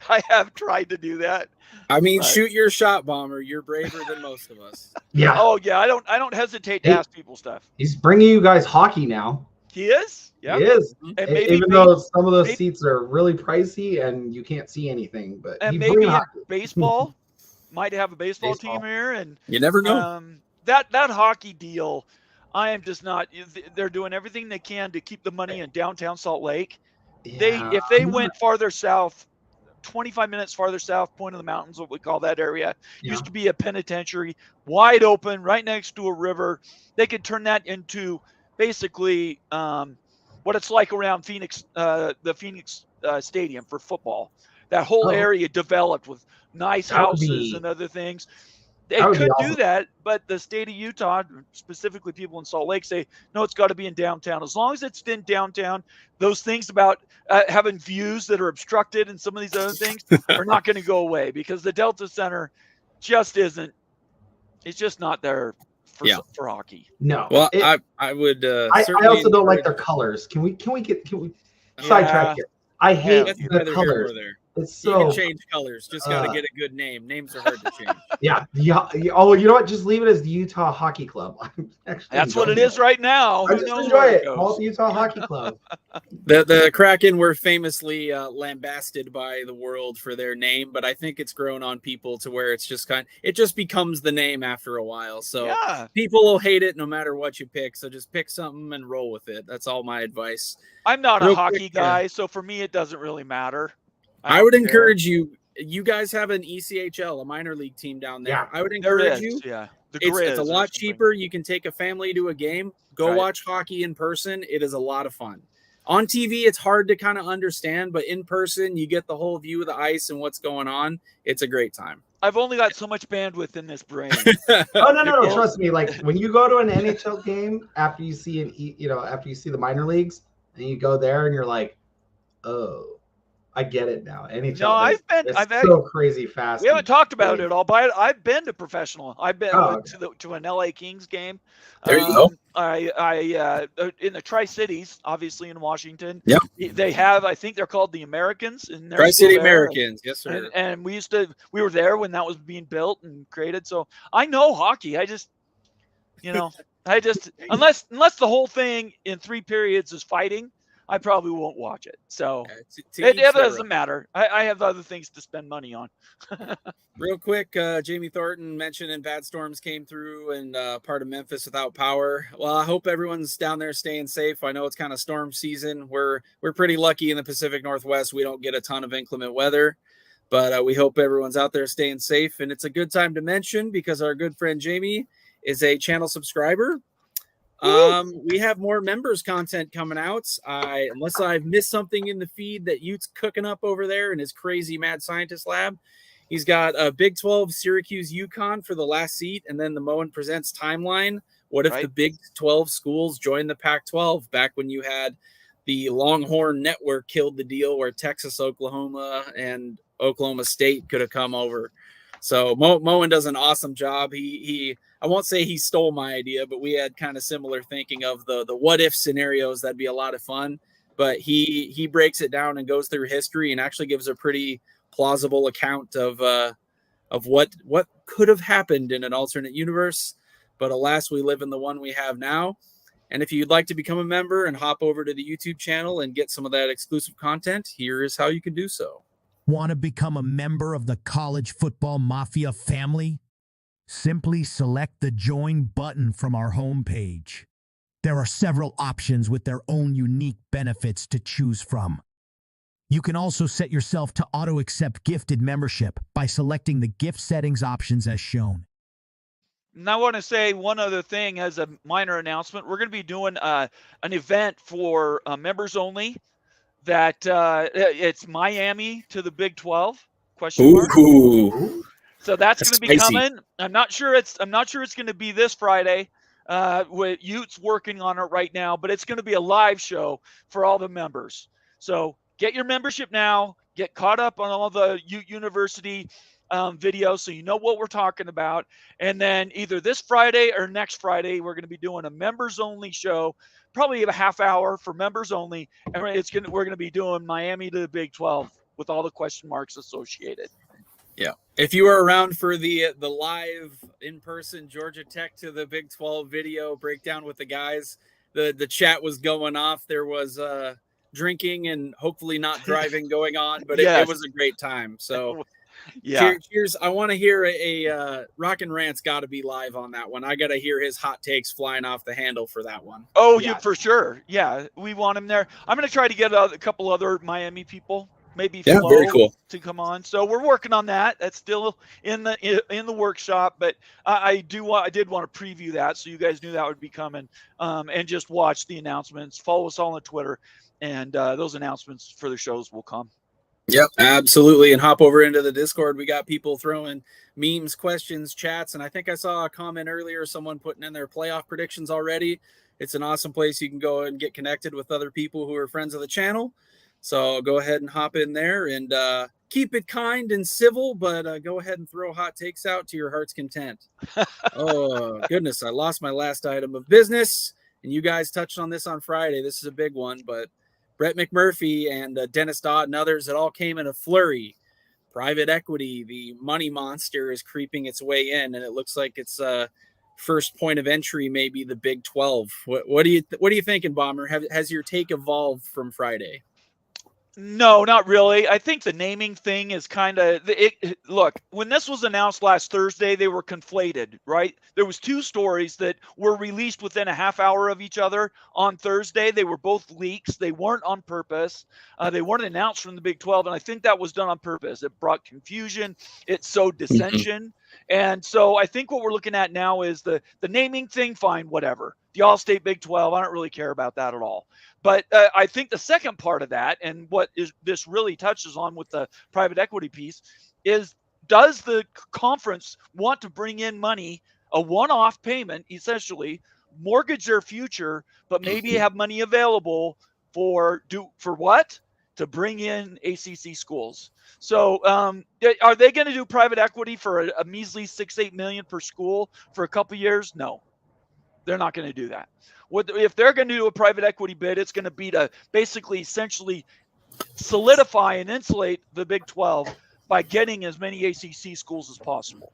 I have tried to do that. I mean, shoot your shot, Bomber. You're braver than most of us. Yeah. Oh yeah. I don't hesitate to ask people stuff. He's bringing you guys hockey now. He is? Yeah. He is. And even though some of those seats are really pricey and you can't see anything, but and maybe baseball might have a baseball team here, and you never know. That hockey deal, I am just not. They're doing everything they can to keep the money in downtown Salt Lake. Yeah, If they went farther south, 25 minutes farther south, Point of the Mountains, what we call that area, used to be a penitentiary, wide open, right next to a river. They could turn that into basically what it's like around Phoenix, the Phoenix Stadium for football. That whole area developed with nice houses and other things. They could do that, but the state of Utah, specifically people in Salt Lake, say, no, it's got to be in downtown. As long as it's in downtown, those things about having views that are obstructed and some of these other things are not going to go away, because the Delta Center just isn't. It's just not there for hockey. No. Well, I would. I also don't like their colors. Can we sidetrack here? I hate the colors. It's so, you can change colors. Just got to get a good name. Names are hard to change. Yeah. Oh, you know what? Just leave it as the Utah Hockey Club. That's what it is right now. I just enjoy it. Call it the Utah Hockey Club. The Kraken were famously lambasted by the world for their name, but I think it's grown on people to where it's just it just becomes the name after a while. So people will hate it no matter what you pick. So just pick something and roll with it. That's all my advice. I'm not a hockey guy, so for me it doesn't really matter. I would encourage you. You guys have an ECHL, a minor league team down there. Yeah, I would encourage you. Yeah, it's a lot cheaper. You can take a family to a game. Go watch hockey in person. It is a lot of fun. On TV, it's hard to kind of understand, but in person, you get the whole view of the ice and what's going on. It's a great time. I've only got so much bandwidth in this brain. No. Trust me. Like when you go to an NHL game after you see after you see the minor leagues, and you go there and you're like, oh. I get it now. NHL. No, I've so crazy fast. We haven't talked about it all, but I've been to professional. I've been to an LA Kings game. There you go. I in the Tri-Cities, obviously in Washington. Yep. They have, I think they're called the Americans. And Tri-City Americans, yes sir. And we were there when that was being built and created. So I know hockey. I just, unless the whole thing in 3 periods is fighting, I probably won't watch it. So it doesn't matter. I have other things to spend money on. Real quick, Jamie Thornton mentioned bad storms came through and part of Memphis without power. Well, I hope everyone's down there staying safe. I know it's kind of storm season. We're pretty lucky in the Pacific Northwest. We don't get a ton of inclement weather, but we hope everyone's out there staying safe. And it's a good time to mention because our good friend Jamie is a channel subscriber. We have more members content coming out. Unless I've missed something in the feed that Ute's cooking up over there in his crazy mad scientist lab. He's got a Big 12 Syracuse UConn for the last seat, and then the Moen Presents timeline What if Right. the Big 12 schools joined the Pac-12 back when you had the Longhorn Network killed the deal where Texas, Oklahoma, and Oklahoma State could have come over? So Moen does an awesome job. He I won't say he stole my idea, but we had kind of similar thinking of the what if scenarios. That'd be a lot of fun. But he breaks it down and goes through history and actually gives a pretty plausible account of what could have happened in an alternate universe. But alas, we live in the one we have now. And if you'd like to become a member and hop over to the YouTube channel and get some of that exclusive content, here is how you can do so. Want to become a member of the College Football Mafia family? Simply select the Join button from our homepage. There are several options with their own unique benefits to choose from. You can also set yourself to auto-accept gifted membership by selecting the gift settings options as shown. And I want to say one other thing as a minor announcement. We're going to be doing an event for members only. That it's Miami to the Big 12 ? Ooh, So that's going to be spicy. coming. I'm not sure it's going to be this Friday. With Utes working on it right now, but it's going to be a live show for all the members. So get your membership now. Get caught up on all the Ute University videos so you know what we're talking about. And then either this Friday or next Friday, we're going to be doing a members only show, probably a half hour for members only. And we're going to be doing Miami to the Big 12 with all the question marks associated. Yeah. If you were around for the live in-person Georgia Tech to the Big 12 video breakdown with the guys, the chat was going off. There was drinking and hopefully not driving going on, but Yes. it was a great time. So yeah. cheers. I want to hear a Rockin' Rant's got to be live on that one. I got to hear his hot takes flying off the handle for that one. Oh, Yeah. you for sure. Yeah, we want him there. I'm going to try to get a couple other Miami people, maybe Yeah, Flo, very cool. to come on. So we're working on that. That's still in the workshop, but I did want to preview that so you guys knew that would be coming. And just watch the announcements. Follow us all on Twitter, and those announcements for the shows will come. Yep, absolutely. And hop over into the Discord. We got people throwing memes, questions, chats. And I think I saw a comment earlier, someone putting in their playoff predictions already. It's an awesome place. You can go and get connected with other people who are friends of the channel. So go ahead and hop in there and keep it kind and civil, but go ahead and throw hot takes out to your heart's content. Oh, goodness. I lost my last item of business. And you guys touched on this on Friday. This is a big one, but Brett McMurphy and Dennis Dodd and others, it all came in a flurry. Private equity, the money monster, is creeping its way in, and it looks like its first point of entry may be the Big 12. What are you thinking, Bomber? Has your take evolved from Friday? No, not really. I think the naming thing is kind of look, when this was announced last Thursday, they were conflated, right? There was two stories that were released within a half hour of each other on Thursday. They were both leaks. They weren't on purpose. They weren't announced from the Big 12, and I think that was done on purpose. It brought confusion. It sowed dissension. And so I think what we're looking at now is the naming thing, fine, whatever. The All-State Big 12, I don't really care about that at all. But I think the second part of that, and what this really touches on with the private equity piece, is does the conference want to bring in money, a one-off payment, essentially, mortgage their future, but maybe have money available for what? To bring in ACC schools. So are they going to do private equity for a measly $6-8 million per school for a couple years? No, they're not going to do that. If they're going to do a private equity bid, it's going to be to basically essentially solidify and insulate the Big 12 by getting as many ACC schools as possible.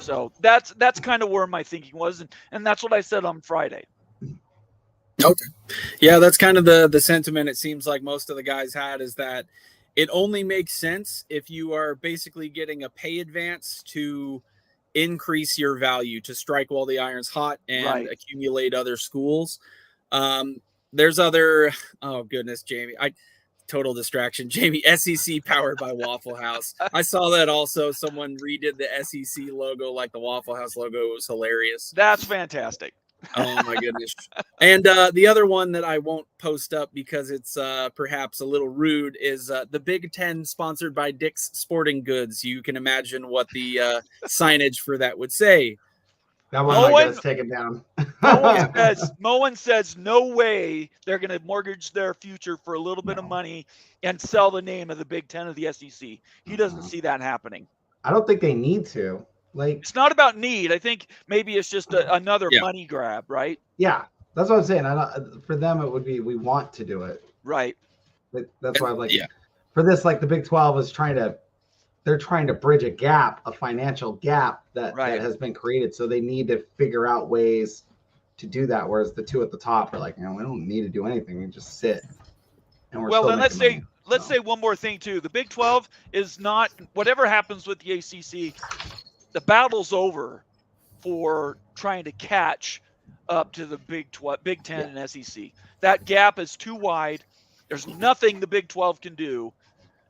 So that's kind of where my thinking was, and that's what I said on Friday. Okay. Yeah, that's kind of the sentiment it seems like most of the guys had, is that it only makes sense if you are basically getting a pay advance to increase your value, to strike while the iron's hot and accumulate other schools. There's other, oh goodness, Jamie, total distraction. Jamie, SEC powered by Waffle House. I saw that also. Someone redid the SEC logo like the Waffle House logo. It was hilarious. That's fantastic. Oh my goodness. And the other one that I won't post up because it's perhaps a little rude is the Big Ten sponsored by Dick's Sporting Goods. You can imagine what the signage for that would say. That one No might one- get us taken down. No one says no way they're going to mortgage their future for a little bit of money and sell the name of the Big Ten of the SEC. He doesn't see that happening. I don't think they need to. Like, it's not about need. I think maybe it's just another money grab, right? Yeah, that's what I'm saying. For them, it would be we want to do it. Right. That's why I'm like, for this, like the Big 12 is they're trying to bridge a financial gap that has been created. So they need to figure out ways to do that. Whereas the two at the top are like, we don't need to do anything. We just sit. And we're then let's say one more thing too. The Big 12 is not, whatever happens with the ACC, the battle's over for trying to catch up to the Big 10 and SEC. That gap is too wide. There's nothing the Big 12 can do,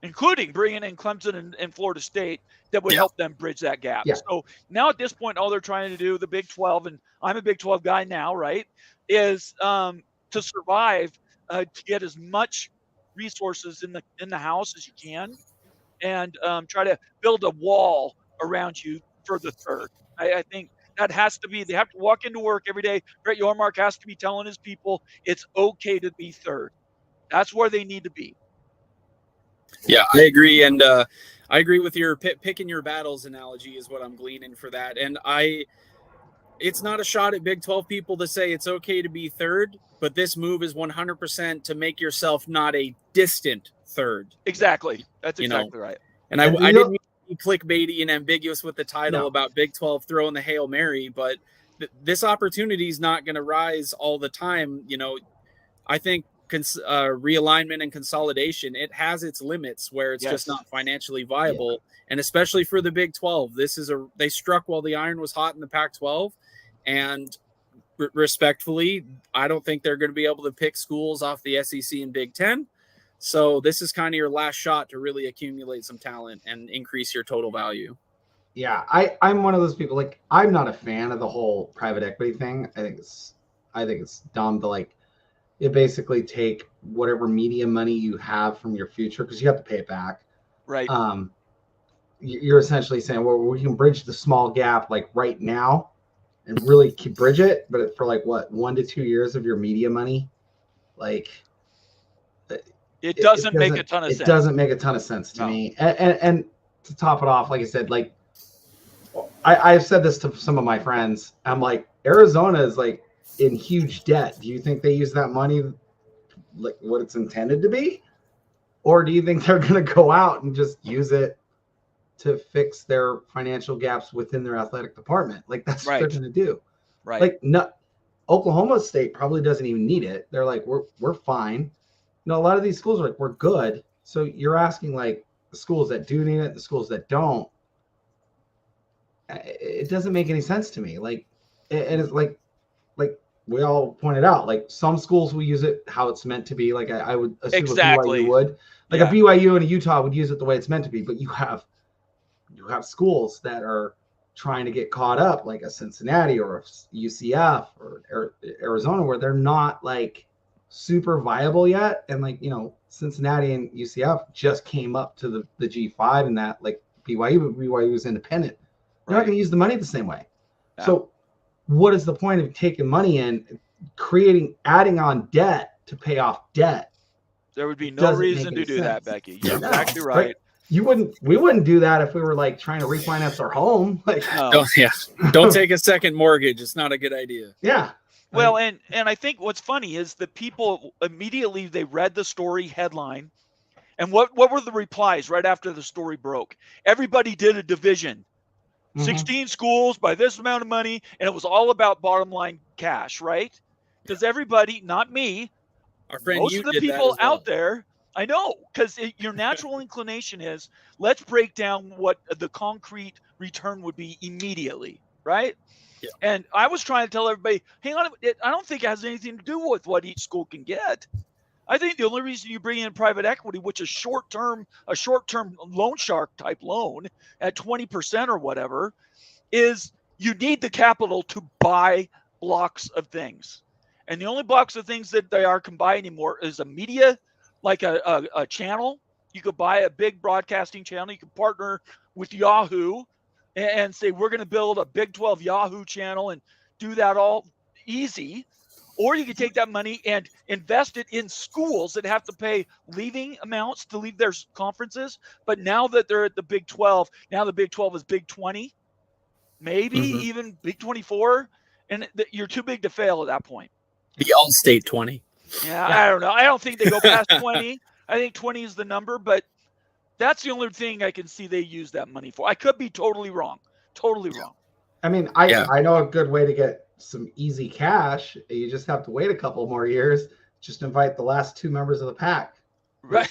including bringing in Clemson and Florida State, that would help them bridge that gap. Yeah. So now at this point, all they're trying to do, the Big 12, and I'm a Big 12 guy now, right, is to survive, to get as much resources in the house as you can, and try to build a wall around you for the third. I think that has to be, they have to walk into work every day. Brett Yormark has to be telling his people it's okay to be third. That's where they need to be. Yeah, I agree. And I agree with your picking your battles analogy is what I'm gleaning for that. And it's not a shot at Big 12 people to say it's okay to be third, but this move is 100% to make yourself not a distant third. Exactly. That's exactly right. And I didn't mean to be clickbaity and ambiguous with the title about Big 12 throwing the Hail Mary, but this opportunity is not going to rise all the time. I think realignment and consolidation, it has its limits where it's just not financially viable. And especially for the Big 12, they struck while the iron was hot in the Pac-12, and respectfully, I don't think they're going to be able to pick schools off the SEC and Big 10. So this is kind of your last shot to really accumulate some talent and increase your total value. Yeah, I'm one of those people, like, I'm not a fan of the whole private equity thing. I think it's dumb to it basically take whatever media money you have from your future, because you have to pay it back. Right. You're essentially saying, well, we can bridge the small gap like right now and really bridge it, but for 1 to 2 years of your media money, it doesn't make a ton of sense. It doesn't make a ton of sense to me. And to top it off, like I said, I've said this to some of my friends. I'm like, Arizona is in huge debt. Do you think they use that money like what it's intended to be? Or do you think they're going to go out and just use it to fix their financial gaps within their athletic department? That's what they're going to do. Right. Oklahoma State probably doesn't even need it. They're like, we're fine. A lot of these schools are like, we're good. So you're asking the schools that do need it, the schools that don't. It doesn't make any sense to me. And it's like we all pointed out, some schools will use it how it's meant to be. I would assume a BYU would. A BYU and a Utah would use it the way it's meant to be. But you have schools that are trying to get caught up, like a Cincinnati or a UCF or Arizona, where they're not super viable yet. And Cincinnati and UCF just came up to the G5 and that BYU was independent. They're not going to use the money the same way. Yeah. So what is the point of taking money in, adding on debt to pay off debt? There would be no reason to do that, Becky. You're exactly right. We wouldn't do that if we were trying to refinance our home. Don't take a second mortgage. It's not a good idea. Yeah. Well, and I think what's funny is that people immediately, they read the story headline, and what were the replies right after the story broke? Everybody did a division. 16 schools by this amount of money, and it was all about bottom line cash, right? Because everybody, not me, our friend, most of the people out there, I know, because your natural inclination is, let's break down what the concrete return would be immediately, right? Yeah. And I was trying to tell everybody, hang on, I don't think it has anything to do with what each school can get. I think the only reason you bring in private equity, which is a short-term loan shark type loan at 20% or whatever, is you need the capital to buy blocks of things. And the only blocks of things that they can buy anymore is a media, like a channel. You could buy a big broadcasting channel. You could partner with Yahoo and say, we're going to build a Big 12 Yahoo channel and do that all easy. Or you can take that money and invest it in schools that have to pay leaving amounts to leave their conferences. But now that they're at the Big 12, now the Big 12 is Big 20, maybe even Big 24. And you're too big to fail at that point. The All-State 20. Yeah, I don't know. I don't think they go past 20. I think 20 is the number, but that's the only thing I can see they use that money for. I could be totally wrong. Totally wrong. I mean, I know a good way to get some easy cash. You just have to wait a couple more years. Just invite the last 2 members of the pack. Right.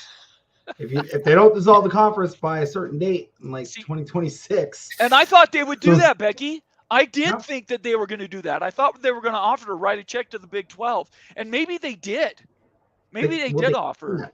If they don't dissolve the conference by a certain date in like 2026. And I thought they would do that, Becky. I did think that they were going to do that. I thought they were going to offer to write a check to the Big 12. And maybe they did. Maybe they did offer.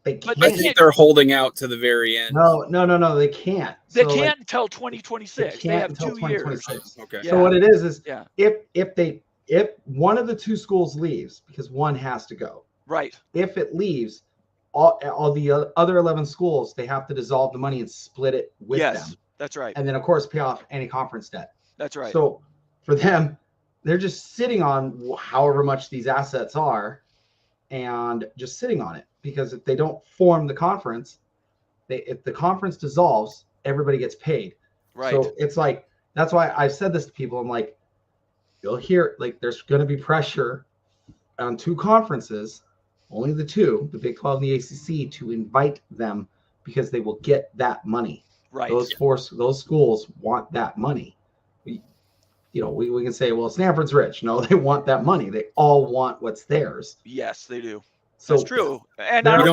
They can't. I think they're holding out to the very end. No, they can't. They can't until 2026. They have 2 years. Okay. So what it is if one of the 2 schools leaves, because one has to go. Right. If it leaves, all the other 11 schools, they have to dissolve the money and split it with them. Yes, that's right. And then, of course, pay off any conference debt. That's right. So for them, they're just sitting on however much these assets are and just sitting on it. Because if they don't form the conference, if the conference dissolves, everybody gets paid. Right. So it's like, that's why I've said this to people. I'm like, you'll hear, like, there's going to be pressure on 2 conferences, only the 2, the Big 12 and the ACC, to invite them because they will get that money. Right. Those schools want that money. We can say, well, Stanford's rich. No, they want that money. They all want what's theirs. Yes, they do. So that's true. And you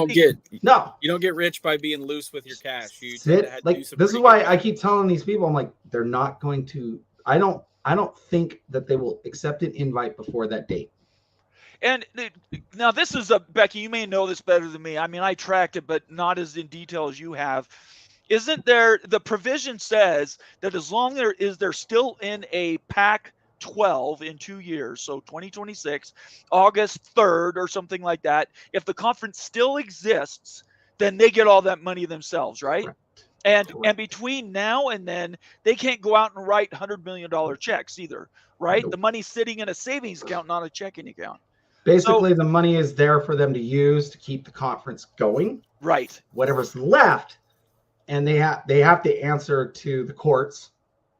don't get rich by being loose with your cash. This is why I keep telling these people, I'm like, they're not going to. I don't think that they will accept an invite before that date. And now this is Becky, you may know this better than me. I mean, I tracked it, but not as in detail as you have. Isn't there, the provision says that as long as they're still in a Pac-12 in 2 years, so 2026, August 3rd or something like that, if the conference still exists, then they get all that money themselves, right? And between now and then, they can't go out and write $100 million checks either, right? Nope. The money's sitting in a savings account, not a checking account. Basically, the money is there for them to use to keep the conference going. Right. Whatever's left, and they have to answer to the courts.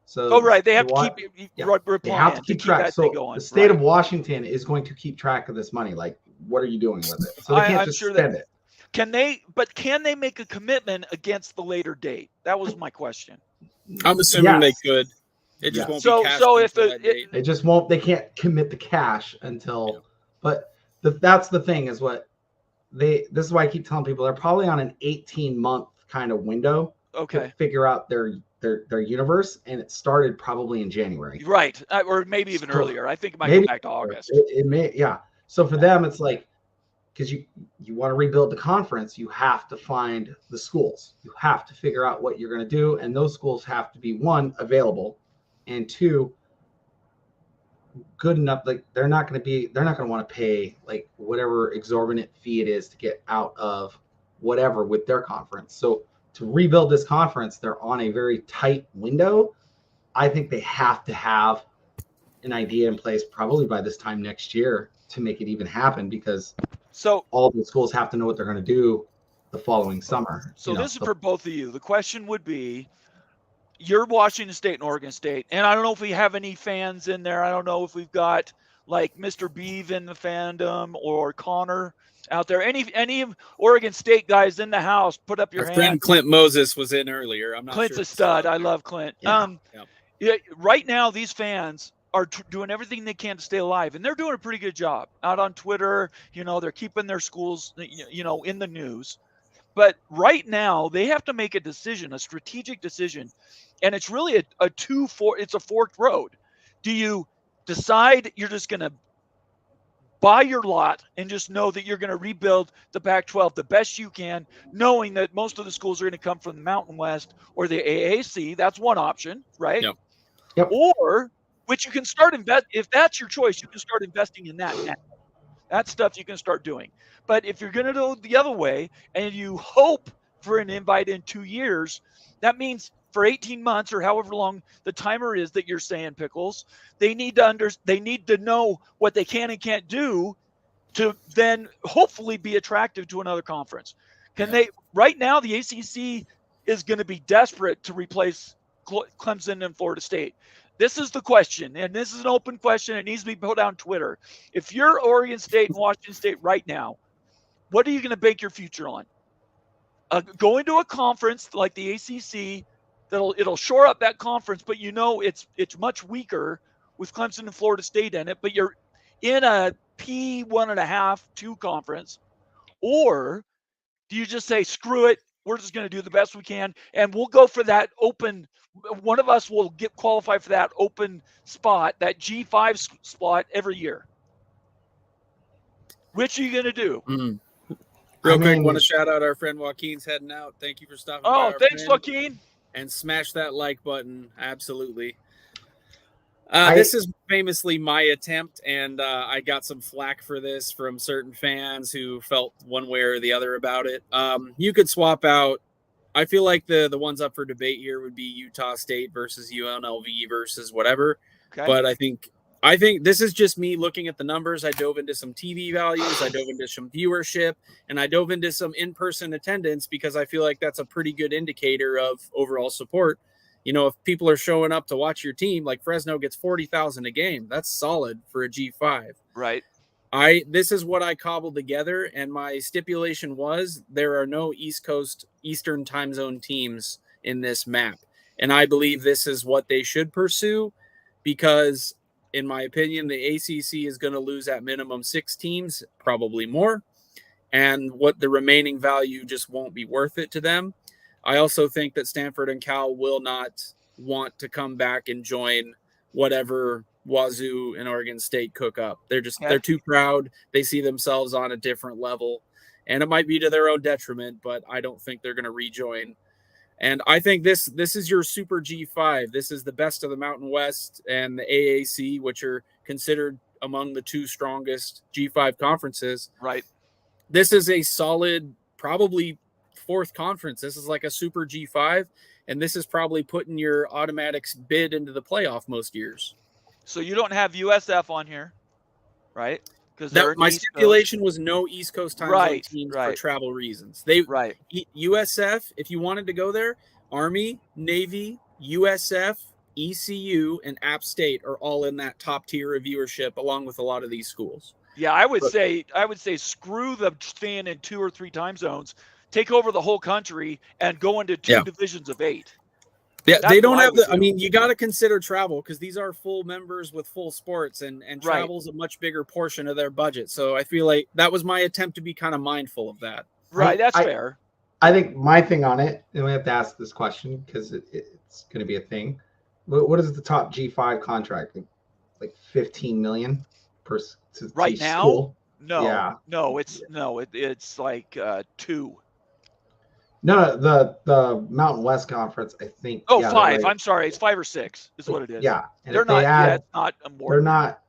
So they have to keep replying. They have to keep track. So the state of Washington is going to keep track of this money. Like, what are you doing with it? So they can't just spend it. Can they make a commitment against the later date? That was my question. I'm assuming they could. It just won't be cashed. So if they just won't, they can't commit the cash until. But that's the thing is this is why I keep telling people they're probably on an 18-month kind of window to figure out their universe, and it started probably in January. Right, or maybe even earlier. I think it might go back to August. It may, yeah. So for them, it's like, because you want to rebuild the conference, you have to find the schools. You have to figure out what you're going to do, and those schools have to be, 1, available, and 2, good enough. Like, they're not going to want to pay like whatever exorbitant fee it is to get out of whatever with their conference. So to rebuild this conference, they're on a very tight window. I think they have to have an idea in place probably by this time next year to make it even happen, because all the schools have to know what they're going to do the following summer. So this is for both of you. The question would be, you're Washington State and Oregon State, and I don't know if we have any fans in there. I don't know if we've got like Mr. Beeve in the fandom or Connor out there. Any Oregon State guys in the house, put up your hand. Friend Clint Moses was in earlier. I'm not Clint's sure. a stud. I love Clint. Right now, these fans are doing everything they can to stay alive, and they're doing a pretty good job out on Twitter. They're keeping their schools, in the news. But right now, they have to make a decision, a strategic decision, and it's really it's a forked road. Do you decide you're just going to buy your lot and just know that you're going to rebuild the Pac-12 the best you can, knowing that most of the schools are going to come from the Mountain West or the AAC? That's one option, right? Yep. Or, which you can start if that's your choice, you can start investing in that now. That's stuff you can start doing. But if you're going to go the other way and you hope for an invite in 2 years, that means for 18 months or however long the timer is that you're saying, Pickles. They need to know what they can and can't do to then hopefully be attractive to another conference. Can they? Right now, the ACC is going to be desperate to replace Clemson and Florida State. This is the question, and this is an open question. It needs to be put on Twitter. If you're Oregon State and Washington State right now, what are you going to bank your future on? Going to a conference like the ACC, it'll shore up that conference, but it's much weaker with Clemson and Florida State in it. But you're in a P1.5, 2 conference, or do you just say screw it? We're just going to do the best we can, and we'll go for that open. One of us will get qualified for that open spot, that G5 spot every year. Which are you going to do? Real quick, want to shout out our friend Joaquin's heading out. Thank you for stopping by. Oh, thanks, Joaquin. And smash that like button. Absolutely. This is famously my attempt, and I got some flack for this from certain fans who felt one way or the other about it. You could swap out. I feel like the ones up for debate here would be Utah State versus UNLV versus whatever. Okay. But I think this is just me looking at the numbers. I dove into some TV values. I dove into some viewership, and I dove into some in-person attendance because I feel like that's a pretty good indicator of overall support. If people are showing up to watch your team, like Fresno gets 40,000 a game, that's solid for a G5. Right. This is what I cobbled together, and my stipulation was there are no East Coast Eastern time zone teams in this map. And I believe this is what they should pursue because, in my opinion, the ACC is going to lose at minimum 6 teams, probably more. And what the remaining value just won't be worth it to them. I also think that Stanford and Cal will not want to come back and join whatever Wazoo and Oregon State cook up. They're too proud. They see themselves on a different level, and it might be to their own detriment, but I don't think they're going to rejoin. And I think this is your super G5. This is the best of the Mountain West and the AAC, which are considered among the 2 strongest G5 conferences. Right. This is a solid, probably 4th conference. This is like a super G5, and this is probably putting your automatic bid into the playoff most years. So you don't have USF on here, right? Because my stipulation was no East Coast time zone teams for travel reasons. USF, if you wanted to go there, Army, Navy, USF, ECU, and App State are all in that top tier of viewership, along with a lot of these schools. Yeah, I would say screw the staying in 2 or 3 time zones. Take over the whole country and go into 2 divisions of 8. Yeah, they don't have you got to consider travel because these are full members with full sports, and travel's a much bigger portion of their budget. So I feel like that was my attempt to be kind of mindful of that. Right, that's fair. I think my thing on it, and we have to ask this question because it's going to be a thing. What is the top G5 contract? Like 15 million per right now? School? No, it's like 2. No, the Mountain West Conference, I think. Oh, 5. I'm sorry, it's 5 or 6 is what it is. Yeah, and they're not. It's not more. They're not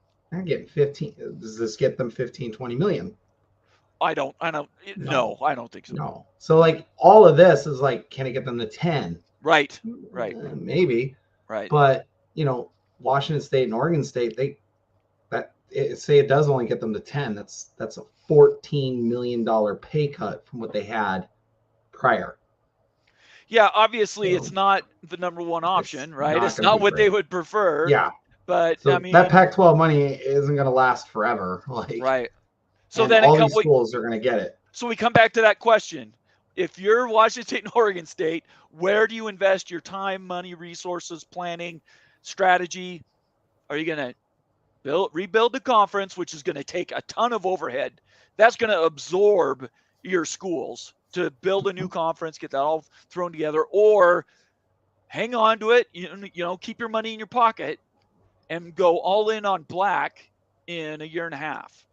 getting 15. Does this get them 15, 20 million? I don't. No, I don't think so. No. So like all of this is like, can it get them to 10? Right. Maybe. Right. But Washington State and Oregon State, say it does only get them to 10. That's a $14 million pay cut from what they had prior. Yeah, obviously it's not the number one option, right? It's not what they would prefer. Yeah. But so that Pac-12 money isn't going to last forever. Right. So then all these schools are going to get it. So we come back to that question. If you're Washington State and Oregon State, where do you invest your time, money, resources, planning, strategy? Are you going to rebuild the conference, which is going to take a ton of overhead? That's going to absorb your schools to build a new conference, get that all thrown together, or hang on to it, keep your money in your pocket and go all in on black in a year and a half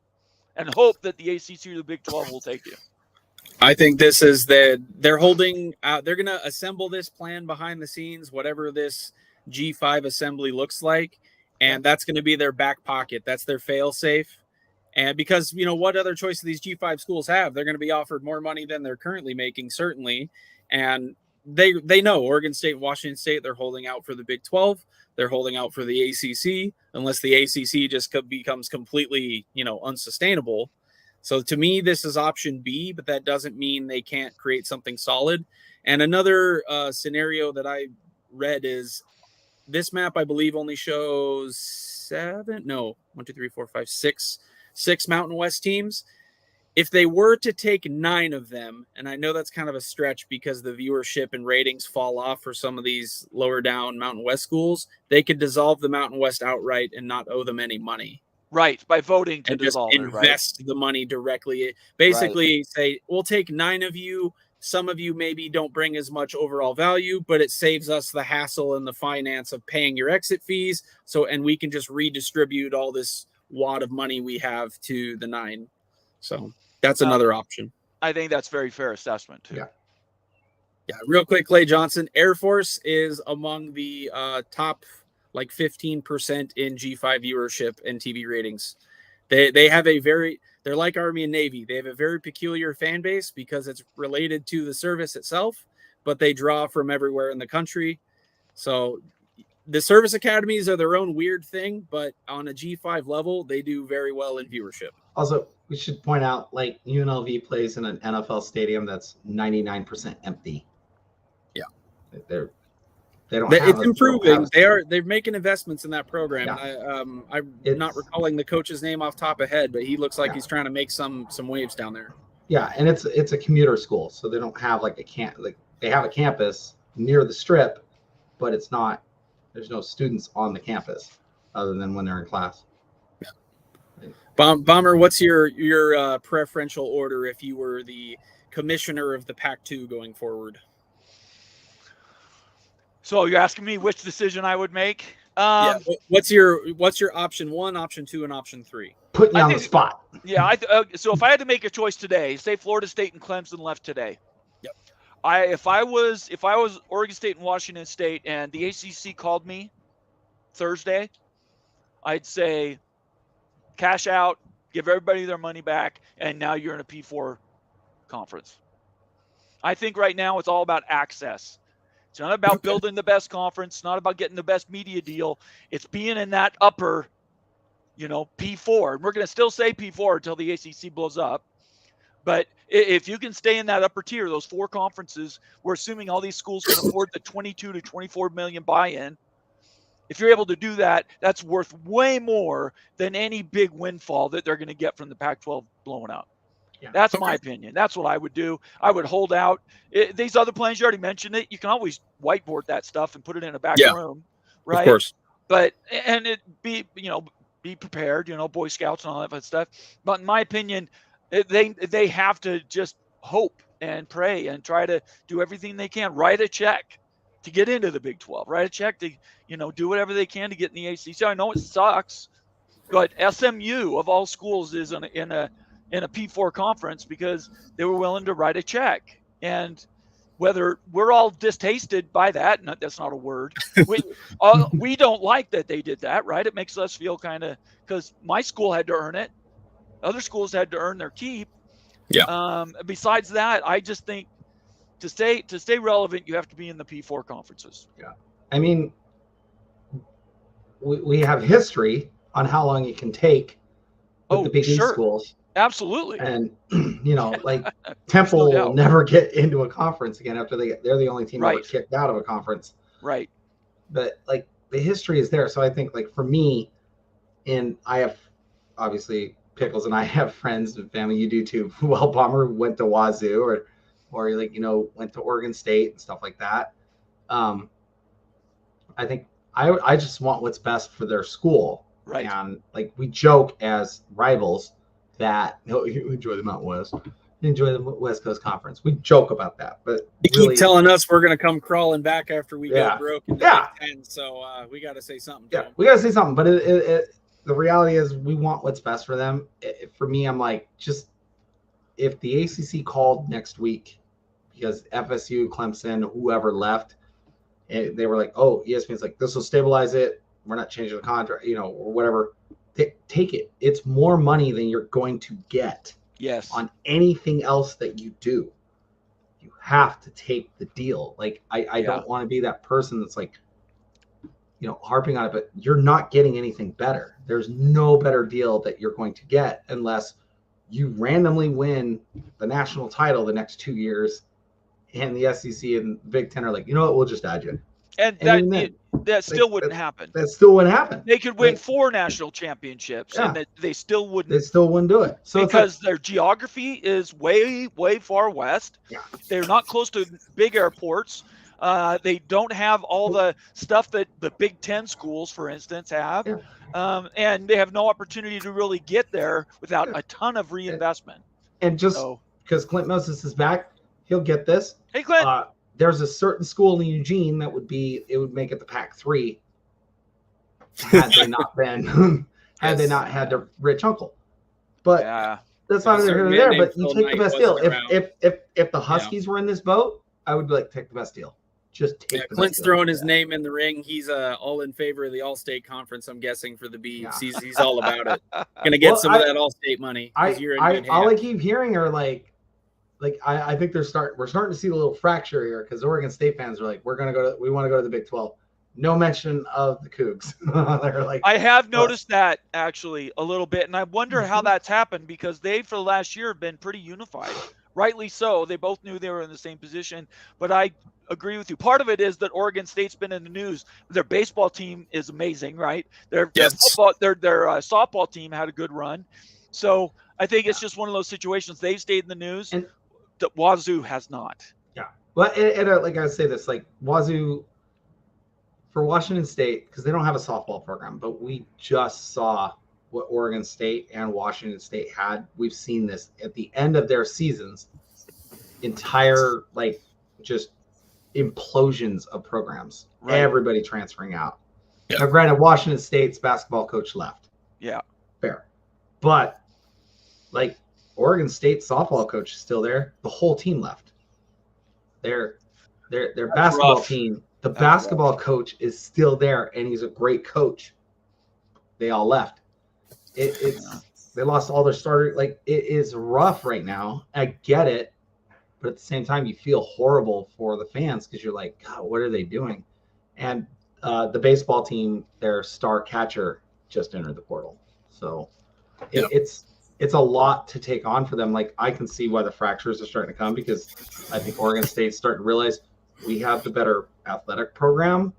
and hope that the ACC or the Big 12 will take you. I think this is they're holding out. They're going to assemble this plan behind the scenes, whatever this G5 assembly looks like. And that's going to be their back pocket. That's their fail safe. And because, what other choice do these G5 schools have? They're going to be offered more money than they're currently making, certainly. And they know Oregon State and Washington State, they're holding out for the Big 12. They're holding out for the ACC unless the ACC just becomes completely, unsustainable. So to me, this is option B, but that doesn't mean they can't create something solid. And another scenario that I read is this map, I believe, only shows six Mountain West teams. If they were to take 9 of them, and I know that's kind of a stretch because the viewership and ratings fall off for some of these lower down Mountain West schools, they could dissolve the Mountain West outright and not owe them any money. Right, by voting to and just dissolve invest the money directly. Basically say, we'll take 9 of you. Some of you maybe don't bring as much overall value, but it saves us the hassle and the finance of paying your exit fees. And we can just redistribute all this wad of money we have to the 9. So that's another option. I think that's very fair assessment too. Yeah. Real quick, Clay Johnson, Air Force is among the top 15% in G5 viewership and TV ratings. They have they're like Army and Navy. They have a very peculiar fan base because it's related to the service itself, but they draw from everywhere in the country. So the service academies are their own weird thing, but on a G5 level, they do very well in viewership. Also, we should point out, UNLV plays in an NFL stadium that's 99% empty. Yeah, they don't. It's improving. They're making investments in that program. Yeah. I'm not recalling the coach's name off top of head, but he looks like he's trying to make some waves down there. Yeah, and it's a commuter school, so they don't have they have a campus near the Strip, but it's not. There's no students on the campus other than when they're in class. Yeah. Bomber, what's your preferential order if you were the commissioner of the Pac-2 going forward? So you're asking me which decision I would make? What's your option 1, option 2, and option 3? Put me on the spot. Yeah. So if I had to make a choice today, say Florida State and Clemson left today. Yep. If I was Oregon State and Washington State and the ACC called me Thursday, I'd say cash out, give everybody their money back, and now you're in a P4 conference. I think right now it's all about access. It's not about building the best conference. It's not about getting the best media deal. It's being in that upper, P4. And we're going to still say P4 until the ACC blows up. But if you can stay in that upper tier, those 4 conferences, we're assuming all these schools can afford the 22 to 24 million buy-in. If you're able to do that, that's worth way more than any big windfall that they're going to get from the Pac-12 blowing up. Yeah. That's my opinion. That's what I would do. I would hold out. These other plans, you already mentioned it. You can always whiteboard that stuff and put it in a back room, right? Of course. But be prepared. Boy Scouts and all that fun stuff. But in my opinion, they have to just hope and pray and try to do everything they can. Write a check to get into the Big 12. Write a check to do whatever they can to get in the ACC. I know it sucks, but SMU of all schools is in a P4 conference because they were willing to write a check. And whether we're all distasted by that, that's not a word. We don't like that they did that, right? It makes us feel kind of, because my school had to earn it. Other schools had to earn their keep. Yeah. Besides that, I just think to stay relevant, you have to be in the P4 conferences. Yeah. I mean, we have history on how long it can take with the Big East schools. Absolutely. And Temple will never get into a conference again after they're the only team that was kicked out of a conference. Right. But the history is there. So I think for me, and I have obviously Pickles and I have friends and family, you do too. Well, Bomber went to Wazoo or went to Oregon State and stuff like that. I think I just want what's best for their school. Right. And we joke as rivals that you enjoy the Mountain West, enjoy the West Coast Conference. We joke about that, but you keep telling us we're going to come crawling back after we get broke in the Big 10, so we got to say something. We got to say something. But the reality is, we want what's best for them. For me, I'm just if the ACC called next week because FSU, Clemson, whoever left, and they were like, "Oh, ESPN's this will stabilize it. We're not changing the contract, or whatever." Take it. It's more money than you're going to get on anything else that you do. You have to take the deal. Like I don't want to be that person that's like, you know, harping on it, but you're not getting anything better. There's no better deal that you're going to get unless you randomly win the national title the next 2 years, and the SEC and Big Ten are like, you know what, we'll just add you. And that still wouldn't happen. That still wouldn't happen. They could win 4 national championships, Yeah. and they still wouldn't. They still wouldn't do it. So because their geography is way, way far west. Yeah. They're not close to big airports. They don't have all the stuff that the Big Ten schools, for instance, have. Yeah. And they have no opportunity to really get there without a ton of reinvestment. And just because Clint Moses is back, he'll get this. Hey, Clint. There's a certain school in Eugene that would make it the Pac-3 had they not been had they not had their rich uncle. But that's not here or there. But you take the best deal. If the Huskies were in this boat, I would be like, take the best deal. Just take the best Clint's deal. throwing his name in the ring. He's all in favor of the All-State Conference, I'm guessing, for the Beavs. Yeah. He's all about it. Gonna get some of that All-State money. All I keep hearing are like I think we're starting to see a little fracture here because Oregon State fans are like, we want to go to the Big 12. No mention of the Cougs. They're like, I have noticed that actually a little bit, and I wonder how that's happened because they, for the last year, have been pretty unified. Rightly so. They both knew they were in the same position, but I agree with you. Part of it is that Oregon State's been in the news. Their baseball team is amazing, right? Their softball team had a good run. So I think it's just one of those situations. They've stayed in the news. And Wazoo has not. Yeah. Well, like I say this, like Wazoo for Washington State, because they don't have a softball program, but we just saw what Oregon State and Washington State had. We've seen this at the end of their seasons, entire just implosions of programs. Right. Everybody transferring out. Yeah. Now, granted, Washington State's basketball coach left. Yeah. Fair. But Oregon State softball coach is still there. The whole team left. Their basketball team, the basketball coach is still there, and he's a great coach. They all left. They lost all their starters. It is rough right now. I get it, but at the same time, you feel horrible for the fans because you're like, God, what are they doing? And the baseball team, their star catcher, just entered the portal. So it's a lot to take on for them. I can see why the fractures are starting to come because I think Oregon State's starting to realize we have the better athletic program.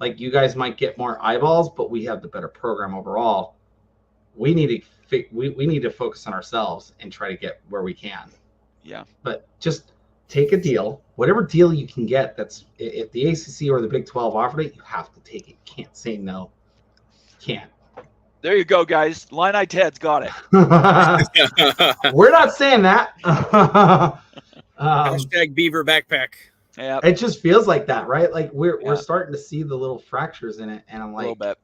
You guys might get more eyeballs, but we have the better program overall. We need to focus on ourselves and try to get where we can. Yeah. But just take a deal, whatever deal you can get. That's if the ACC or the Big 12 offered it, you have to take it. You can't say no. Can't. There you go, guys. Line-Eye Ted's got it. We're not saying that. Hashtag Beaver Backpack. Yeah. It just feels like that, right? We're starting to see the little fractures in it, and I'm like, a little bit.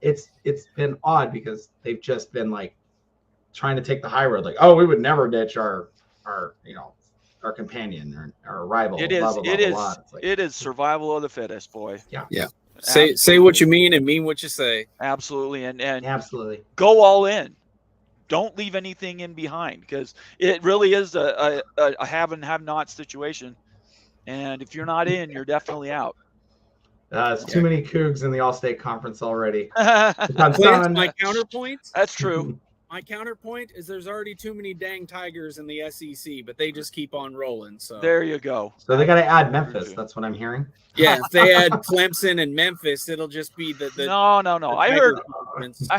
It's been odd because they've just been trying to take the high road, we would never ditch our companion or our rival. It is. Blah, blah, blah, it is. blah. It is survival of the fittest, boy. Yeah. Yeah. Say what you mean and mean what you say. Absolutely. And absolutely go all in. Don't leave anything in behind because it really is a have and have not situation. And if you're not in, you're definitely out. There's too many Cougs in the All-State Conference already. My counterpoint. That's true. My counterpoint is there's already too many dang Tigers in the SEC, but they just keep on rolling. So there you go. So they got to add Memphis. That's what I'm hearing. Yeah, if they add Clemson and Memphis, it'll just be the no. I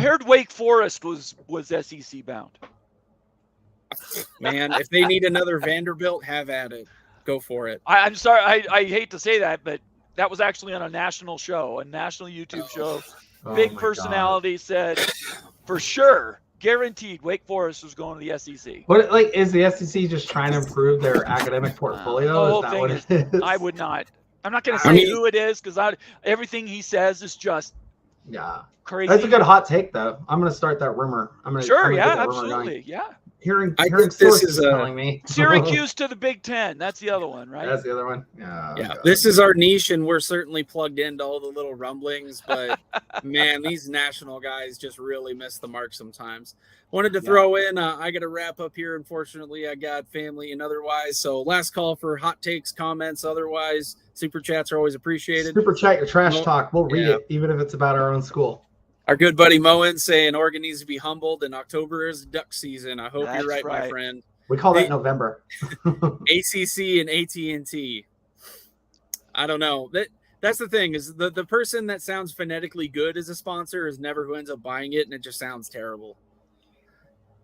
heard Wake Forest was SEC bound. Man, if they need another Vanderbilt, have at it. Go for it. I'm sorry. I hate to say that, but that was actually on a national show, a national YouTube show. Big personality said, for sure, guaranteed, Wake Forest was going to the SEC. What is the SEC just trying to improve their academic portfolio? Is that what it is? I would not. I'm not going to say who it is because everything he says is just crazy. That's a good hot take, though. I'm going to start that rumor. Sure, yeah, absolutely, yeah. Hearing think this sources is a- telling me. Syracuse to the Big Ten. That's the other one, right? That's the other one. Yeah. Yeah, this is our niche, and we're certainly plugged into all the little rumblings. But man, these national guys just really miss the mark sometimes. Wanted to throw in. I got to wrap up here. Unfortunately, I got family and otherwise. So last call for hot takes, comments. Otherwise, super chats are always appreciated. Super chat your trash Well, talk. We'll read yeah. it, even if it's about our own school. Our good buddy Moen saying Oregon needs to be humbled, and October is duck season. I hope That's you're right, my right. friend. We call Hey. that November. ACC and AT&T. I don't know. That's the thing is the person that sounds phonetically good as a sponsor is never who ends up buying it, and it just sounds terrible.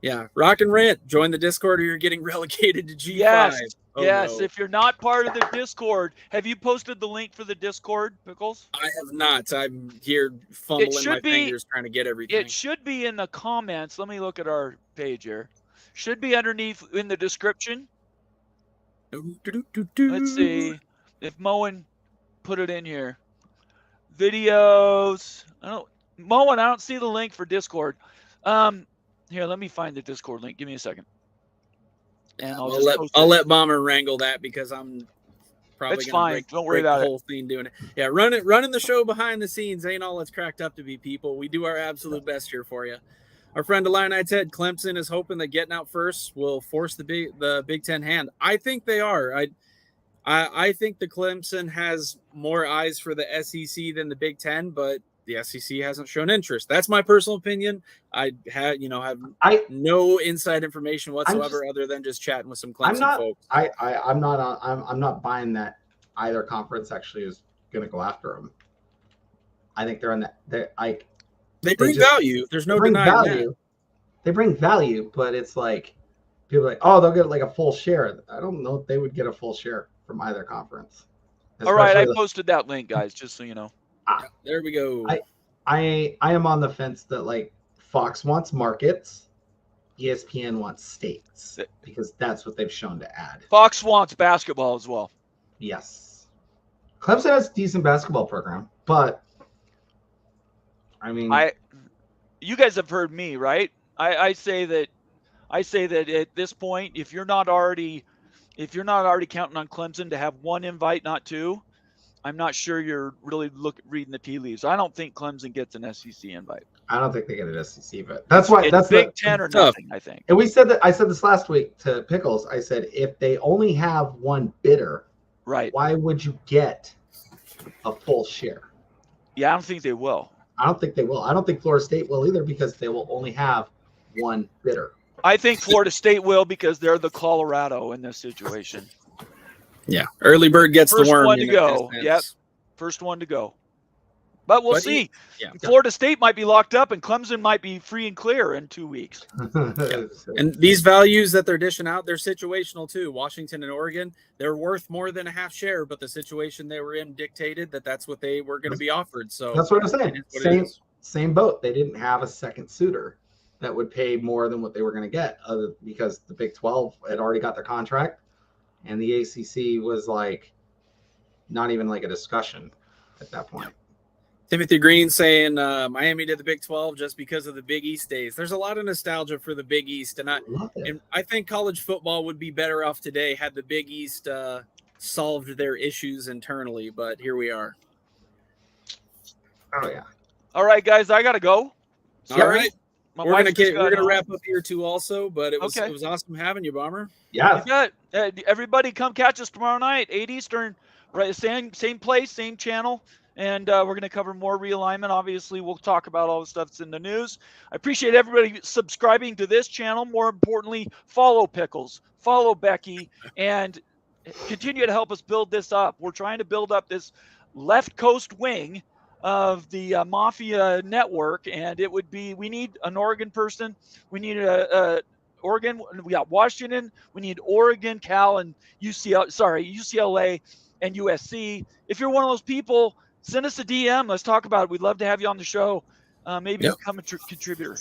Yeah, Rock and Rant. Join the Discord, or you're getting relegated to G5. Yes. Oh, Yes. no. If you're not part of the Discord, have you posted the link for the Discord, Pickles? I have not. I'm here fumbling my fingers trying to get everything. It should be in the comments. Let me look at our page here. Should be underneath in the description. Let's see if Moen put it in here. Videos. Moen, I don't see the link for Discord. Here, let me find the Discord link. Give me a second. And I'll let Bomber wrangle that because I'm probably That's gonna fine. break, Don't worry break about the it. whole thing doing it. Yeah, running the show behind the scenes ain't all it's cracked up to be, people. We do our absolute best here for you. Our friend Illini Ted Clemson is hoping that getting out first will force the Big Ten hand. I think they are. I think the Clemson has more eyes for the SEC than the Big Ten, but the SEC hasn't shown interest. That's my personal opinion. I have no inside information whatsoever other than just chatting with some Clemson folks. I'm not buying that either conference actually is going to go after them. I think they're in that. They bring value. There's no denying that. They bring value, but it's like people are like, oh, they'll get like a full share. I don't know if they would get a full share from either conference. All right, I posted that link, guys, just so you know. There we go. I am on the fence that like Fox wants markets, ESPN wants states because that's what they've shown to add. Fox wants basketball as well. Yes, Clemson has a decent basketball program, but I mean, you guys have heard me, right? I say that at this point, if you're not already counting on Clemson to have one invite, not two, I'm not sure you're really reading the tea leaves. I don't think Clemson gets an SEC invite. I don't think they get an SEC, but that's why that's Big Ten or nothing, I think. And we said that. I said this last week to Pickles. I said if they only have one bidder, right? Why would you get a full share? Yeah, I don't think they will. I don't think they will. I don't think Florida State will either because they will only have one bidder. I think Florida State will because they're the Colorado in this situation. Yeah, early bird gets the worm. First one to go. Yep, first one to go. But we'll see. Florida State might be locked up, and Clemson might be free and clear in 2 weeks. And these values that they're dishing out, they're situational too. Washington and Oregon, they're worth more than a half share, but the situation they were in dictated that that's what they were going to be offered. So that's what I'm saying. Same boat. They didn't have a second suitor that would pay more than what they were going to get, because the Big 12 had already got their contract, and the ACC was like not even like a discussion at that point. Timothy Green saying Miami did the Big 12 just because of the Big East days. There's a lot of nostalgia for the Big East, and I think college football would be better off today had the Big East solved their issues internally. But here we are. Oh yeah. All right, guys, I gotta go. Sorry. All right. We're gonna wrap up here too, also. But it was awesome having you, Bomber. Yeah. Everybody, come catch us tomorrow night, 8 Eastern. Right, same place, same channel. And we're going to cover more realignment. Obviously, we'll talk about all the stuff that's in the news. I appreciate everybody subscribing to this channel. More importantly, follow Pickles, follow Becky, and continue to help us build this up. We're trying to build up this left coast wing of the Mafia network, and we need an Oregon person. We need Oregon. We got Washington. We need Oregon, Cal, and UCLA and USC. If you're one of those people, send us a DM. Let's talk about it. We'd love to have you on the show. Maybe become a contributor.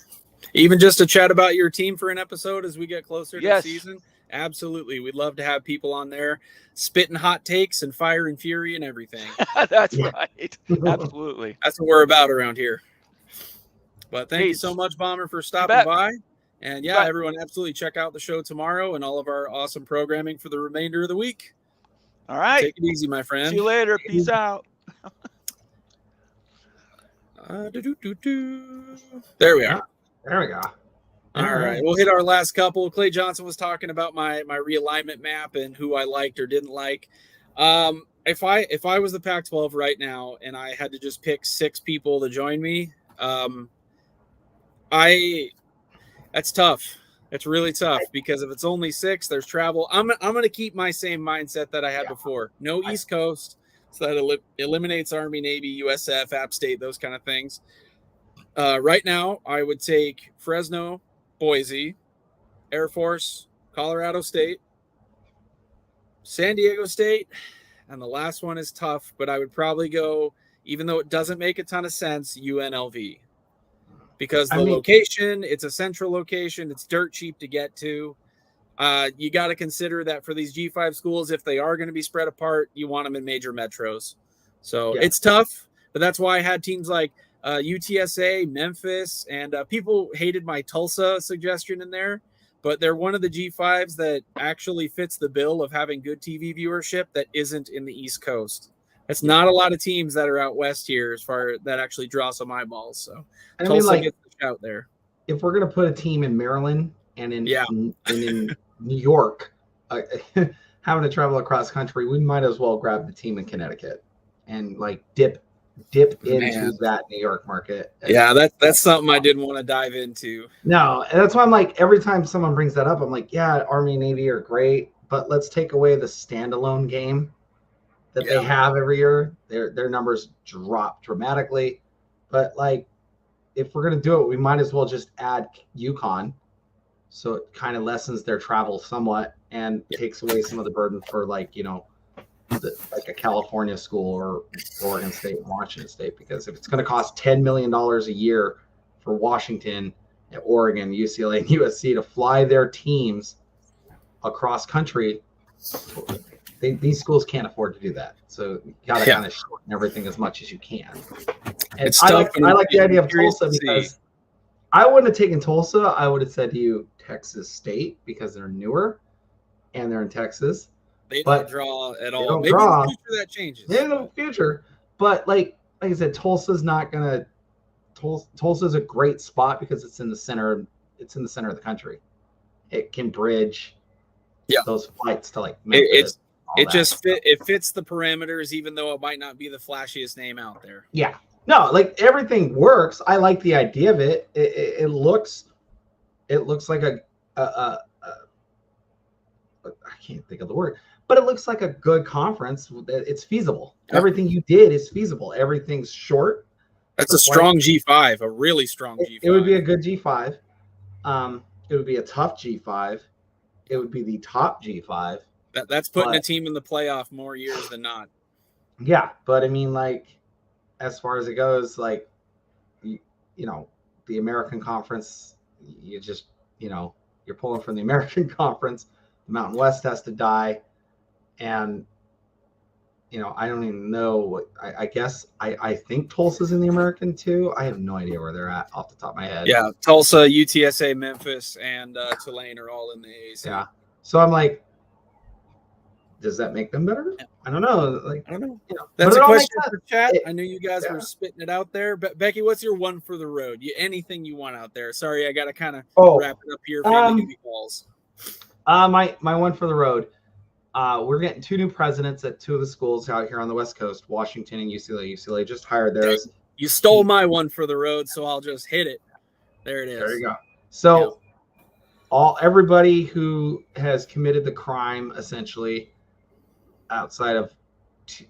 Even just to chat about your team for an episode as we get closer to the season. Absolutely. We'd love to have people on there spitting hot takes and fire and fury and everything. That's right. Absolutely. That's what we're about around here. But thank you so much, Bomber, for stopping by. And You yeah, bet. everyone, absolutely check out the show tomorrow and all of our awesome programming for the remainder of the week. All right. Take it easy, my friend. See you later. Peace out. There we are. There we go. All right. We'll hit our last couple. Clay Johnson was talking about my realignment map and who I liked or didn't like. If I was the Pac-12 right now and I had to just pick 6 people to join me, that's tough. It's really tough because if it's only 6, there's travel. I'm going to keep my same mindset that I had before. No East Coast, so that eliminates Army, Navy, USF, App State, those kind of things. Right now, I would take Fresno, Boise, Air Force, Colorado State, San Diego State, and the last one is tough, but I would probably go, even though it doesn't make a ton of sense, UNLV. Because location, it's a central location, it's dirt cheap to get to. You got to consider that for these G5 schools, if they are going to be spread apart, you want them in major metros. So it's tough, but that's why I had teams like UTSA, Memphis, and people hated my Tulsa suggestion in there, but they're one of the G5s that actually fits the bill of having good TV viewership that isn't in the East Coast. It's not a lot of teams that are out west here as far that actually draw some eyeballs. So Tulsa gets the shout there. If we're gonna put a team in Maryland and in New York, having to travel across country, we might as well grab the team in Connecticut and like dip into that New York market. Yeah, that's something I didn't want to dive into. No, and that's why I'm like, every time someone brings that up, I'm like, yeah, Army and Navy are great, but let's take away the standalone game that they have every year. Their numbers drop dramatically. But like, if we're gonna do it, we might as well just add UConn, so it kind of lessens their travel somewhat and takes away some of the burden for like like a California school or Oregon State and Washington State. Because if it's going to cost $10 million a year for Washington, Oregon, UCLA, and USC to fly their teams across country, these schools can't afford to do that. So you got to kind of shorten everything as much as you can. And I like the idea of Tulsa because I wouldn't have taken Tulsa. I would have said to you Texas State because they're newer and they're in Texas. They don't draw at all. Maybe draw. in the future that changes. Yeah, in the future. But like I said, Tulsa's not gonna. Tulsa's a great spot because it's in the center. It's in the center of the country. It can bridge those flights to like Memphis. It fits the parameters, even though it might not be the flashiest name out there. Yeah. No, like everything works. I like the idea of it. It looks like I can't think of the word. But it looks like a good conference. It's feasible. Everything you did is feasible. Everything's short. That's a strong G5, a really strong G5. It would be a good G5. It would be a tough G5. It would be the top G5. That's putting a team in the playoff more years than not. Yeah, but I mean, like, as far as it goes, like, the American Conference, you just, you're pulling from the American Conference. The Mountain West has to die. And, I don't even know what I guess I think Tulsa's in the American too. I have no idea where they're at off the top of my head. Yeah, Tulsa, UTSA, Memphis, and Tulane are all in the AAC. Yeah. So I'm like, does that make them better? Yeah. I don't know. Like, I don't know. That's a question for chat. I knew you guys were spitting it out there. But Becky, what's your one for the road? Anything you want out there? Sorry, I got to kind of wrap it up here. My one for the road. We're getting 2 new presidents at 2 of the schools out here on the West Coast, Washington and UCLA. UCLA just hired theirs. You stole my one for the road, so I'll just hit it. There it is. There you go. So everybody who has committed the crime, essentially, outside of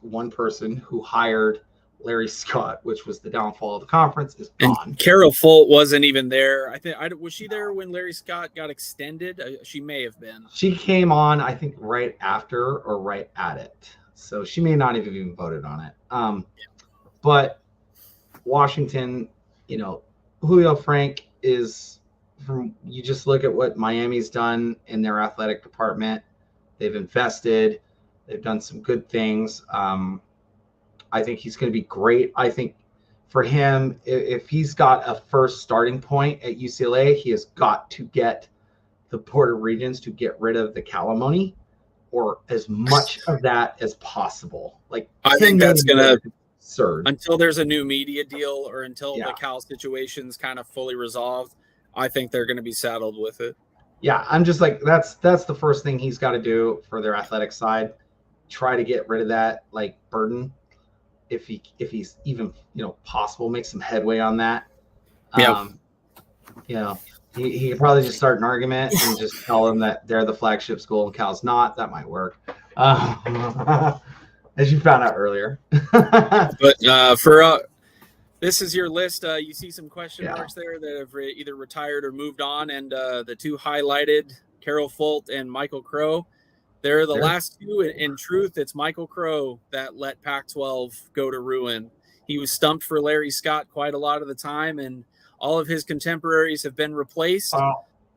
one person who hired Larry Scott, which was the downfall of the conference, is gone. And Carol Folt wasn't even there. Was she there when Larry Scott got extended? She may have been. She came on, I think, right after or right at it. So she may not have even voted on it. But Washington, Julio Frank is you just look at what Miami's done in their athletic department. They've invested. They've done some good things. I think he's going to be great. I think for him, if he's got a first starting point at UCLA, he has got to get the Board of Regents to get rid of the Calamony, or as much of that as possible. Like I 10 think that's million going to, absurd. until there's a new media deal or until Yeah. the Cal situation's kind of fully resolved, I think they're going to be saddled with it. Yeah, I'm just like, that's the first thing he's got to do for their athletic side. Try to get rid of that like burden, if he's even possible, make some headway on that. Yeah. He could probably just start an argument and just tell them that they're the flagship school and Cal's not. That might work, as you found out earlier. But for this is your list. You see some question marks there that have either retired or moved on, and the two highlighted, Carol Folt and Michael Crow. They're the last two. In truth, it's Michael Crow that let Pac-12 go to ruin. He was stumped for Larry Scott quite a lot of the time, and all of his contemporaries have been replaced,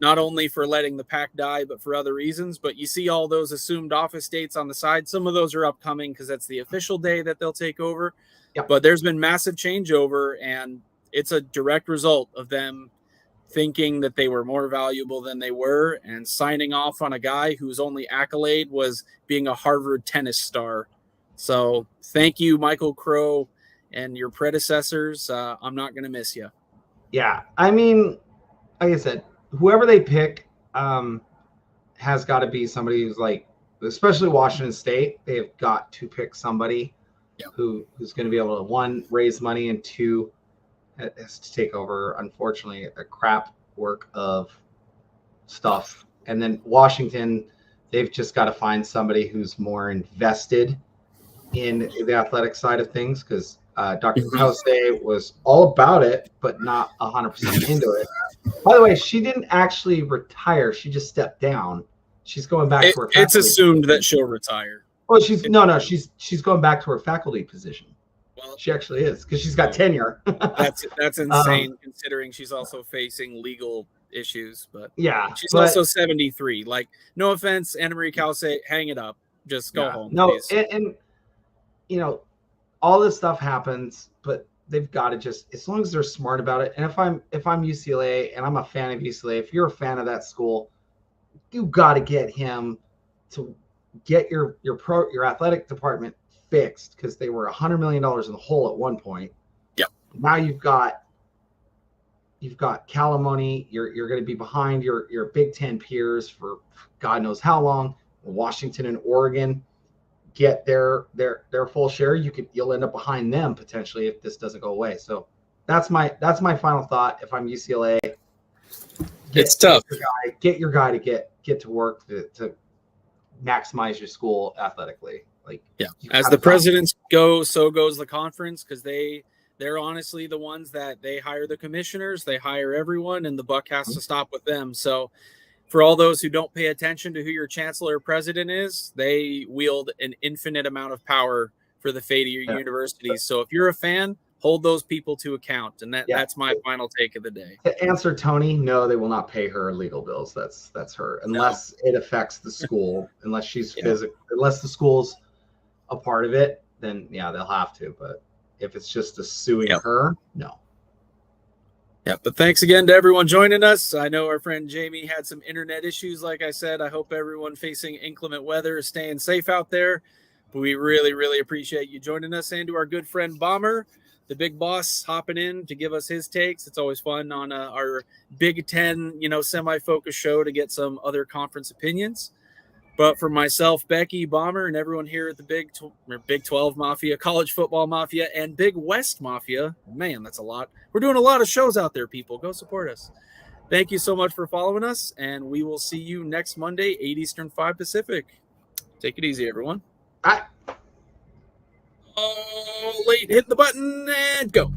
not only for letting the Pac die, but for other reasons. But you see all those assumed office dates on the side. Some of those are upcoming because that's the official day that they'll take over. Yep. But there's been massive changeover, and it's a direct result of them thinking that they were more valuable than they were and signing off on a guy whose only accolade was being a Harvard tennis star. So thank you, Michael Crow, and your predecessors. I'm not going to miss you. Yeah, I mean, like I said, whoever they pick has got to be somebody who's like, especially Washington State, they've got to pick somebody who's going to be able to, one, raise money, and two, has to take over, unfortunately, a crap work of stuff. And then Washington, they've just got to find somebody who's more invested in the athletic side of things, because Dr. Jose was all about it, but not 100% into it. By the way, she didn't actually retire. She just stepped down. She's going back to her faculty. It's assumed that she'll retire. Well, she's going back to her faculty position. Well, she actually is, because she's got tenure. That's insane, considering she's also facing legal issues. But yeah, she's also 73. Like, no offense, Anna Marie Calce, hang it up. Just go home. No, please. and all this stuff happens, but they've got to just, as long as they're smart about it. And if I'm UCLA and I'm a fan of UCLA, if you're a fan of that school, you got to get him to get your athletic department fixed, because they were $100 million in the hole at one point. Yep. Now you've got Calamony. You're going to be behind your Big Ten peers for God knows how long. Washington and Oregon get their full share. You'll end up behind them potentially if this doesn't go away. So that's my final thought. If I'm UCLA, it's tough. Get your guy to get to work to maximize your school athletically. Like, yeah, as the presidents go, so goes the conference, because they're honestly the ones that they hire the commissioners, they hire everyone, and the buck has to stop with them. So for all those who don't pay attention to who your chancellor or president is, they wield an infinite amount of power for the fate of your universities. So if you're a fan, hold those people to account. And that's my final take of the day. To answer Tony, no, they will not pay her legal bills. That's her, unless it affects the school, unless she's unless the school's a part of it, then they'll have to. But if it's just suing her, no. Yeah, but thanks again to everyone joining us. I know our friend Jamie had some internet issues, like I said. I hope everyone facing inclement weather is staying safe out there. But we really, really appreciate you joining us, and to our good friend Bomber, the big boss, hopping in to give us his takes. It's always fun on our Big Ten, semi-focused show to get some other conference opinions. But for myself, Becky, Bomber, and everyone here at the Big 12 Mafia, College Football Mafia, and Big West Mafia, man, that's a lot. We're doing a lot of shows out there, people. Go support us. Thank you so much for following us, and we will see you next Monday, 8 Eastern, 5 Pacific. Take it easy, everyone. Bye. Oh, late. Hit the button and go.